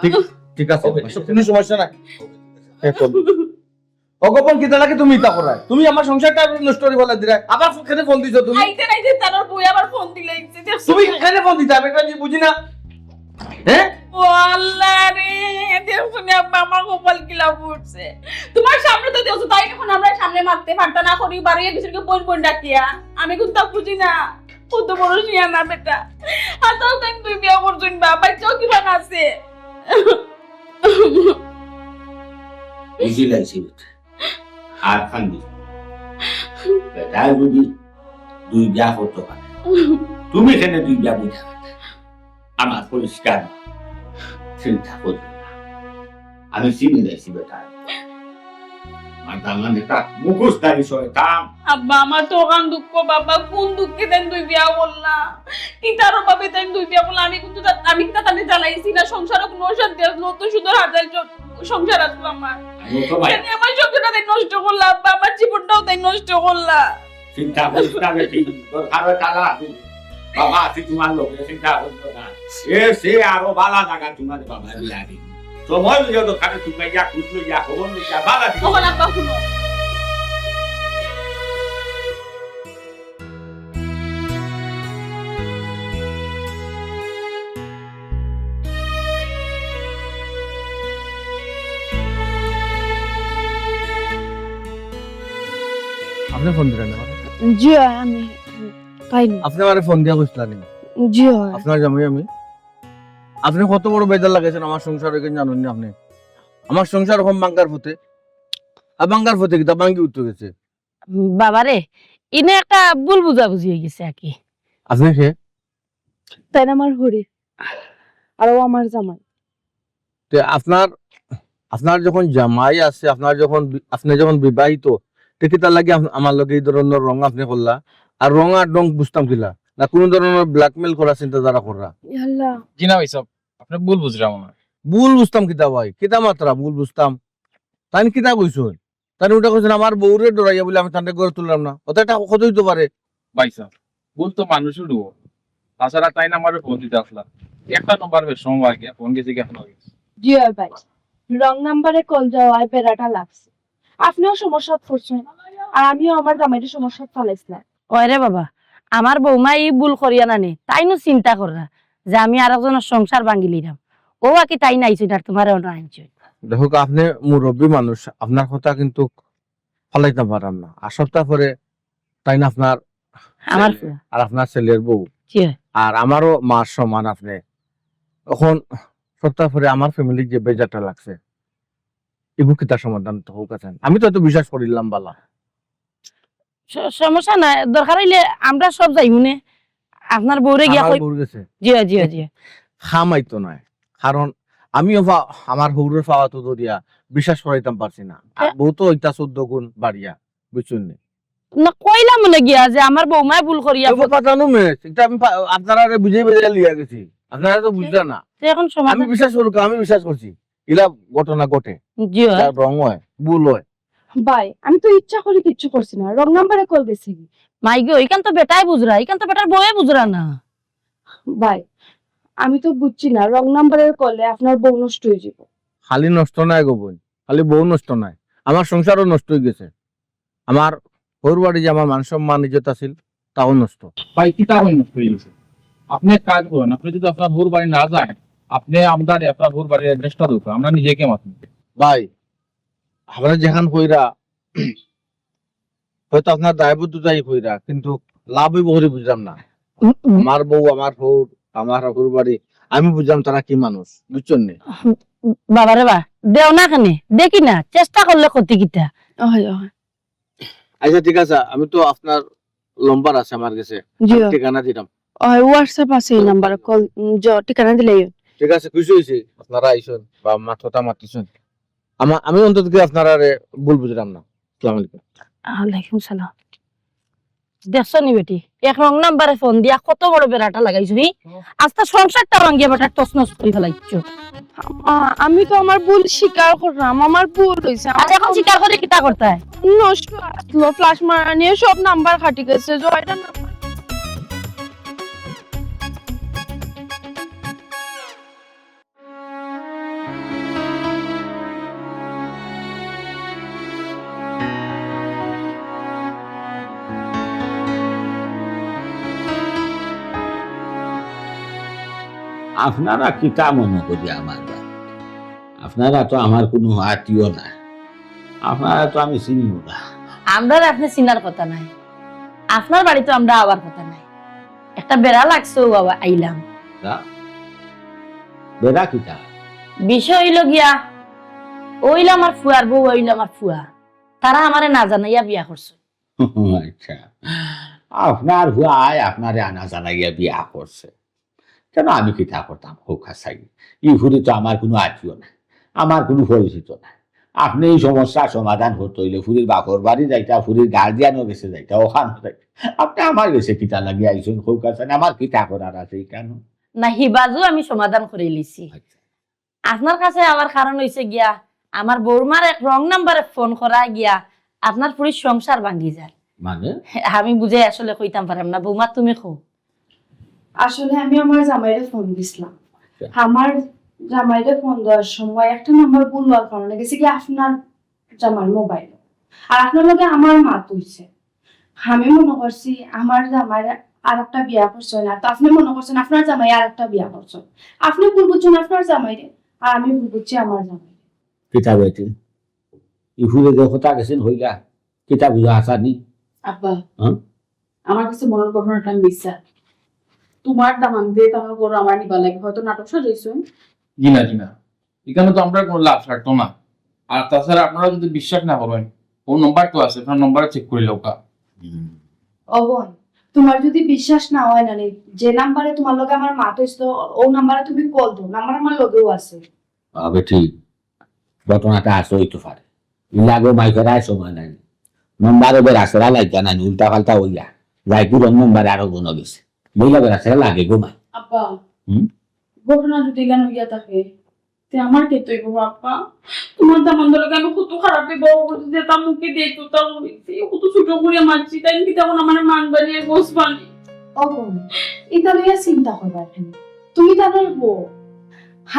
ঠিক ঠিক আছে কোনো সমস্যা নাই অগোপন কিতা লাগে তুমি তা করায় তুমি আমার সংসারটা নষ্ট করে বলা দিরা আবার কেন ফোন দিছো তুমি আইতে নাইতে তার বই আবার ফোন দিলাইছে তুমি কেন ফোন দিতে আমি কেন বুঝি না হ্যাঁ ও আল্লাহ রে দেখুন আব্বা আমার কপাল কিলা পড়ছে তোমার সামনে তো দেখছো তাই এখন আমরা সামনে মারতে পারতা না করি বাড়িয়ে কিছুকে বোন বোন ডাকিয়া আমি কিন্তু বুঝি না কত বড় শিয়া না বেটা আর তাও তাই তুই বিয়া করছিস বাবা চৌকি বান আছে বুঝি লাগছে আর খান্দি বেটা যদি দুই বিয়া হতো পারে তুমি এখানে দুই বিয়া বুঝা আমার পরিষ্কার চিন্তা করবে না আমি চিনি যাইছি বেটা মানে মুখোশধারী শয়তান আব্বা আমার তো ওখান দুঃখ বাবা কোন দুঃখে দেন তুই বিয়া করলা কি তার অভাবে দেন তুই বিয়া করলা আমি কিন্তু আমি কি তাতে জ্বালাইছি না সংসারে কোনো শান্তি আসলো তো সুন্দর হাজার সংসার আসলো আমার আমার সংসারটা তাই নষ্ট করলা আব্বা আমার জীবনটাও তাই নষ্ট করলা চিন্তা করিস না বেটি তোর খাবে টাকা আছে বাবা আছে তোমার লোকে চিন্তা করছো না সে আরো বালা জায়গা তোমার বাবা বিয়া দিন সময় যত খাবে তুমি ইয়া খুঁজলো ইয়া খবর ইয়া বালা দিন তখন আব্বা শুনো আপনি ফোন দিলেন আমাকে? জি হয় আমি পাইনি। আপনি আমার ফোন দিয়া কইছিলেন জি হয় আপনার জামাই আমি। আপনি কত বড় বেজার লাগাইছেন আমার সংসার এখানে জানেন না আপনি। আমার সংসার এখন বাঙ্গার পথে। আর বাঙ্গার পথে কিতা বাঙ্গি উঠতে গেছে। বাবারে ইনে একটা ভুল বুঝাবুঝি হয়ে গেছে আর কি। আপনি সে তাই না আমার হরি আর ও আমার জামাই। তে আপনার যখন জামাই আছে আপনি যখন বিবাহিত দেখি তার লাগে আমার লগে এই ধরনের রং আপনি করলা আর রং আর রং বুঝতাম কিলা না কোন ধরনের ব্ল্যাকমেল করা চিন্তাধারা করা আল্লাহ জিনা ভাই সব আপনি ভুল বুঝলাম আমার ভুল বুঝতাম কিতা ভাই কিতা মাত্রা ভুল বুঝতাম তাই কিতা কইছেন তাই ওটা কইছেন আমার বউরে ডরাইয়া বলে আমি তান্ডে করে তুললাম না ওটা একটা কত হইতে পারে ভাই সব ভুল তো মানুষের ডুবো তাছাড়া তাই না আমার ফোন দিতে আসলাম একটা নম্বর বেশ সময় গিয়া ফোন গেছে কি এখন গেছে জি হয় ভাই রং নাম্বারে কল যাওয়ায় বেড়াটা লাগছে আপনিও সমস্যা পড়ছেন আর আমিও আমার জামাইয়ের সমস্যা ফেলাইছিলাম। ওরে বাবা আমার বৌমা এই ভুল করিয়া নানি তাইনো চিন্তা করা যে আমি আর একজনের সংসার ভাঙ্গি লিলাম ও আকি তাই নাইছো আর তোমার আনছো। দেখো আপনি মুরব্বী মানুষ আপনার কথা কিন্তু ফলাইতে পারাম না আর সপ্তাহ পরে তাই না আপনার আমার ছেলে আর আপনার ছেলের বউ জি হয়। আর আমারও মার সমান আপনি এখন সপ্তাহ পরে আমার ফ্যামিলির যে বেজারটা লাগছে এগুলো কি তার সমাধান তো হোক আছেন আমি তো এত বিশ্বাস করিলাম বালা সমস্যা নাই দরকার হইলে আমরা সব যাইমুনে আপনার বউরে গিয়া আমার কই। বউর গেছে জি হয়, জি হয়, জি হয়। খামাইতো নয় কারণ আমিও আমার হৌরের পাওয়া তো দিয়া বিশ্বাস করাইতাম পারছি না আর বউ তো ওইটা 14 গুণ বাড়িয়া বুঝছেন না না কইলাম মনে গিয়া যে আমার বৌমায় ভুল করিয়া এবার পাঠানো মেয়ে এটা আমি আপনারা বুঝে বুঝে লিয়া গেছি আপনারা তো বুঝলেন না তো এখন আমি সমাধান বিশ্বাস করুক আমি বিশ্বাস করছি ইলা ঘটনা ঘটে জি হয়। তার রং হয় ভুল হয় ভাই আমি তো ইচ্ছা করে কিচ্ছু করছি না রং নাম্বারে কল গেছে কি মাই গো এখান তো বেটাই বুঝরা এখান তো বেটার বউয়ে বুঝরা না। ভাই আমি তো বুঝছি না রং নাম্বারের কলে আপনার বউ নষ্ট হয়ে যাবে। খালি নষ্ট নাই গো বোন খালি বউ নষ্ট নাই আমার সংসারও নষ্ট হয়ে গেছে আমার ওর বাড়ি যে আমার মান সম্মান ইজ্জত আছিল তাও নষ্ট ভাই কিতা হই নষ্ট হয়ে গেছে আপনি এক কাজ করেন আপনি যদি আপনার ভোর বাড়ি না যায় আপনি আমাদের আপনার ভোর বাড়ির অ্যাড্রেসটা দেখো আমরা নিজেকে মাতুন ভাই আমরা যেখান কইরা হয়তো আপনার দায়বদ্ধতাই কইরা কিন্তু লাভই বহুরে বুঝলাম না আমার বউ আমার হৌর আমার হৌর বাড়ি আমি বুঝলাম তারা কি মানুষ বুঝছেন নি বাবারে বা দেও না খানে দেখি না চেষ্টা করলে ক্ষতি কিটা। আচ্ছা ঠিক আছে আমি তো আপনার লম্বার আছে আমার কাছে জি আমি ঠিকানা দিলাম হোয়াটসঅ্যাপ আছে এই নাম্বারে কল ঠিকানা দিলেই ঠিক আছে খুশি হয়েছি আপনারা আইসুন বা মাথা মাতিছেন আমি অন্তত কি আপনারা ভুল বুঝলাম না আসসালামু আলাইকুম আলাইকুম সালাম। দেখছো নি বেটি এক রং নাম্বারে ফোন দিয়া কত বড় বেড়াটা লাগাইছো নি আস্তা সংসারটা ভাঙ্গিয়া বেটা টস নস করে ফেলাইছো। আমি তো আমার ভুল স্বীকার করলাম আমার ভুল হয়েছে আর এখন স্বীকার করে কিতা করতে হয়? নষ্ট আসলো ফ্লাশ মারা নিয়ে সব নাম্বার খাটি গেছে জয়টা নাম্বার আপনারা কিতা মনে করি আমার আপনারা তো আমার কোনো আত্মীয় না আপনারা তো আমি চিনিও না আমরা আপনি চিনার কথা নাই আপনার বাড়িতে আমরা আবার কথা নাই একটা বেড়া লাগছে ও বাবা আইলাম বেড়া কিতা বিষয় হইল গিয়া ওইলা আমার ফুয়ার বউ ওইলা আমার ফুয়া তারা আমারে না জানাইয়া বিয়া করছে। আচ্ছা আপনার ভাই আপনারে আনা জানাইয়া বিয়া করছে কেন আমি কিতা করতাম হোকা চাই ই ফুরি তো আমার কোনো আত্মীয় না আমার কোনো পরিচিত না আপনি এই সমস্যার সমাধান করতে হইলে ফুরির বাপর বাড়ি যাইতা ফুরির গার্জিয়ানও গেছে যাইতা ওখানে যাইতা আপনি আমার গেছে কিতা লাগিয়ে আইসুন হোকা চাই আমার কিতা করার আছে কেন না হিবাজু আমি সমাধান করে লিছি আপনার কাছে আমার কারণ হইছে গিয়া আমার বৌমার এক রং নাম্বারে ফোন করা গিয়া আপনার পুরো সংসার ভাঙ্গি যায় মানে আমি বুঝে আসলে কইতাম পারাম না বৌমা তুমি কো আসলে আমি আমার জামাইরে ফোন দিছিলাম আমার জামাইরে ফোন দেওয়ার সময় একটা নাম্বার ভুল হওয়ার কারণে গেছে কি আপনার জামার মোবাইল আর আপনার লগে আমার মা তুইছে আমি মনে করছি আমার জামাইরে আর একটা বিয়া করছেন না তো আপনি মনে করছেন আপনার জামাই আর একটা বিয়া করছেন আপনি ভুল বুঝছেন আপনার জামাইরে আর আমি ভুল বুঝছি আমার জামাইরে কিতা বেটি ইফুরে যে কথা গেছেন হইলা কিতা বুঝা আসানি আব্বা হ্যাঁ? আমার কাছে মনের ঘটনাটা আমি বিশ্বাস তোমার দামান দিয়ে তোমার করো আমার নিবা লাগে হয়তো নাটক সাজাইছো জি না এখানে তো আমরা কোনো লাভ রাখতো না। আর তাছাড়া আপনারা যদি বিশ্বাস না করেন ও নম্বর তো আছে, আপনার নম্বর চেক করে লোকা। অবন তোমার যদি বিশ্বাস না হয় না রে, যে নাম্বারে তোমার লগে আমার মা তৈছিল ও নাম্বারে তুমি কল দাও, নাম্বার আমার লগেও আছে। হবে ঠিক ঘটনাটা আসে হইতে পারে লাগো মাইকের আয় সময় নাই নম্বরে বের আসরা লাগা নাই উল্টা পাল্টা হইয়া যাই কি রং নম্বরে আরো গুণ গেছে বইলা বের আসরা লাগে ঘুমাই আব্বা হুম? ঘটনা যদি গান হইয়া থাকে তে আমার কে তৈব আব্বা তোমার দামান দলে আমি কত খারাপ বউ যে তা মুখে দেখতো তা হইছে কত ছোট করে মারছি তাই কি তখন আমার মান বানিয়ে গোস বানি অবন এটা লইয়া চিন্তা করবা এখানে, তুমি তাদের বউ।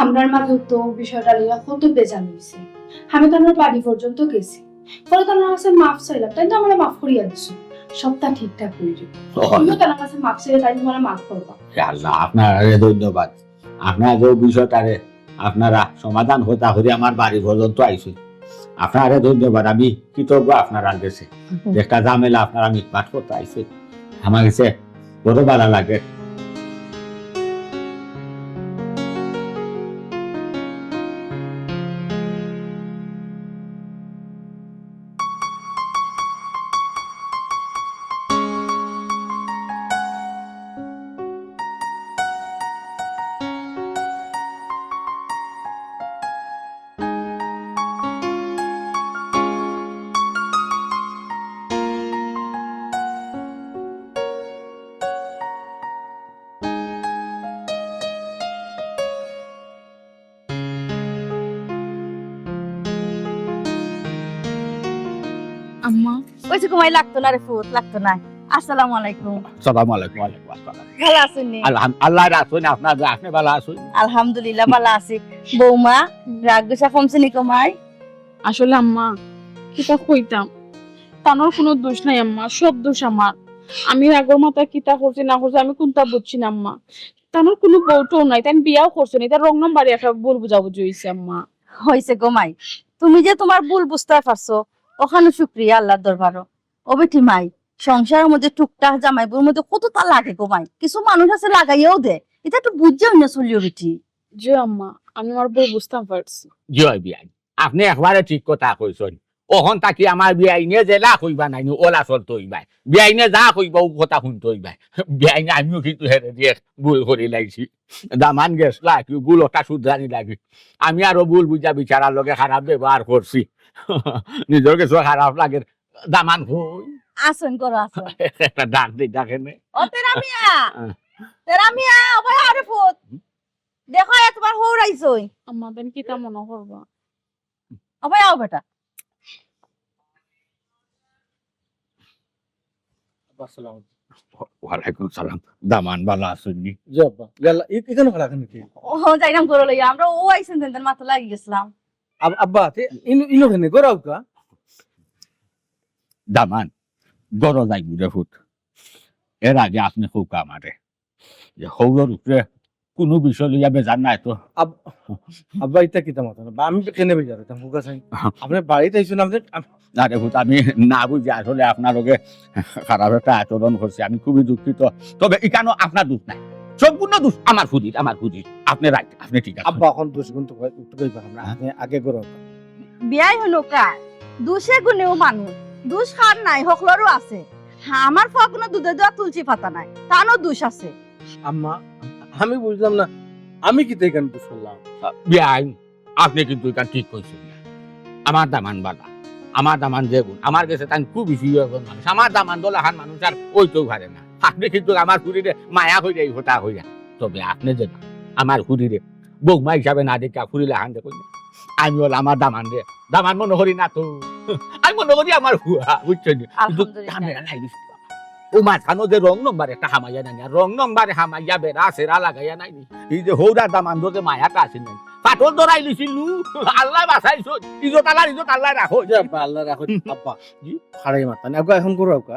আমরার মাঝে তো বিষয়টা লইয়া কত বেজান হয়েছে, আমি তাদের বাড়ি পর্যন্ত গেছি, পরে তাদের কাছে মাফ চাইলাম, তাই তো আমরা মাফ করিয়া দিছো, সবটা ঠিকঠাক করে দিব। তুমিও তাদের কাছে মাফ চাইলে তাই তোমার মাফ করবা। আল্লাহ আপনার ধন্যবাদ আপনার যে বিষয়টারে আপনারা সমাধান হতা হয়ে আমার বাড়ি পর্যন্ত আইসে আপনার ধন্যবাদ আমি কৃতজ্ঞ আপনার গেছে একটা ঝামেলা আপনারা মিটমাট করতে আইসে আমার কাছে বড় ভালো লাগে আম্মা ওই যে ঘুমাই লাগতো না রে ফুট লাগতো না। আসসালামু আলাইকুম। সালাম আলাইকুম ওয়ালাইকুম আসসালাম ভালো আছেন নি? আল্লাহ রাখুন আপনার আপনি ভালো আছেন আলহামদুলিল্লাহ ভালো আছি। বৌমা রাগ গুসা কমছে নি কমাই? আসলে আম্মা কিতা কইতাম তানোর কোনো দোষ নাই আম্মা, সব দোষ আমার। আমি আগর মাথা কিতা করছি না করছি আমি কোনটা বুঝছি না আম্মা। তানোর কোনো বউটাও নাই, তাই বিয়াও করছে না, তার রং নাম্বারে একটা ভুল বুঝাবুঝি হয়েছে আম্মা। হয়েছে গোমাই, তুমি যে তোমার ভুল বুঝতে পারছো ওখানে শুক্রিয়া আল্লাহর দরবারও। ও বেটি মাই, সংসারের মধ্যে টুকটাক জামাইবুর মধ্যে কত তা লাগে গোমাই, কিছু মানুষ আছে লাগাইয়াও দে, এটা একটু বুঝছেও না চলিও বেটি। যে আম্মা আমি আমার বউ বুঝতাম পারছি। জয় বিয়াই আপনি একবারে ঠিক কথা কইছেন ওখান তাকি আমার বিয়াইনে জেলা কইবা নাই ওলা চলতে হইবাই বিয়াইনে যা কইবা ও কথা শুনতে হইবাই বিয়াইনে আমিও কিন্তু হেরে দিয়ে ভুল করে লাগছি দামান গেছলা কি ভুল ওটা শুধরানি লাগি আমি আরো ভুল বুঝা বিচারার লগে খারাপ ব্যবহার করছি নিজের কিছু খারাপ লাগে দামান হই আসন করো আসন। একটা ডাক দিই ডাকেনে ও তেরা মিয়া ও ভাই আরে ফুট দেখো এ তোমার হৌরাইছই। আম্মা দেন কিতা মনে করবা? ও ভাই আও বেটা। ওয়ালাইকুম সালাম দামান ভালো আসুননি জি আব্বা গেল এখানে খারাপ নাকি ও যাইরাম করো লইয়া আমরা ও আইছেন দেন মাথা লাগি গেছিলাম। আব্বা ইনো কেনে গরাও কা দামান গরো যাই বুঝে ফুট এর আগে আপনি খৌকা মারে যে হৌরর উপরে কোনো বিষয় লইয়া বেজার নাই তো আব্বা এটা কিতা মত না আমি কেনে বেজার তা হুকা চাই আপনি বাড়িতে আইছেন আপনি না দেখুন আমি না বুঝি আসলে আপনার লগে খারাপ একটা আচরণ করছি আমি খুবই দুঃখিত তবে এখানেও আপনার দোষ নাই সম্পূর্ণ দোষ আমার খুদির আপনি রাইট আপনি ঠিক আছে আব্বা এখন দোষ গুণ তো একটু কইবা আমরা আপনি আগে গরো বিয়াই হলো কার দুষে গুনেও মানুষ দুষ খার নাই হকলরও আছে। হ্যাঁ আমার ফা কোনো দুধে দেওয়া তুলসী পাতা নাই তারও দুষ আছে। আম্মা আমি বুঝলাম না আমি কি থেকে দোষ করলাম বিয়াই আপনি কিন্তু এটা ঠিক কইছেন না আমার দামান বালা আমার দামান যে গুণ আমার কাছে তাই খুব বেশি মানুষ আমার দামান দল হান মানুষ আর ওইতেও পারে না আপনি কিন্তু আমার খুঁড়িরে মায়া হয়ে যাই হতা হইয়া তবে আপনি যে আমার খুঁড়িরে বৌমা হিসাবে না দেখা খুঁড়িলে হান দেখুন আমি হল আমার দামান রে দামান মনে করি না তো আমি মনে করি আমার হুয়া বুঝছেন কিন্তু ঝামেলা নাই বেশি বাবা। ও মাঝখানো যে রং নম্বর একটা হামাইয়া নাই রং নম্বরে হামাইয়া বেড়া সেরা লাগাইয়া নাই এই যে হৌরা দামান যে মায়াটা আছে নাই পাটল ধরাই লিছিলু আল্লাহ বাঁচাইছো ইজত আল্লাহ রাখো আব্বা আল্লাহ রাখো আব্বা জি খারাই মাতা আগে এখন গরো কা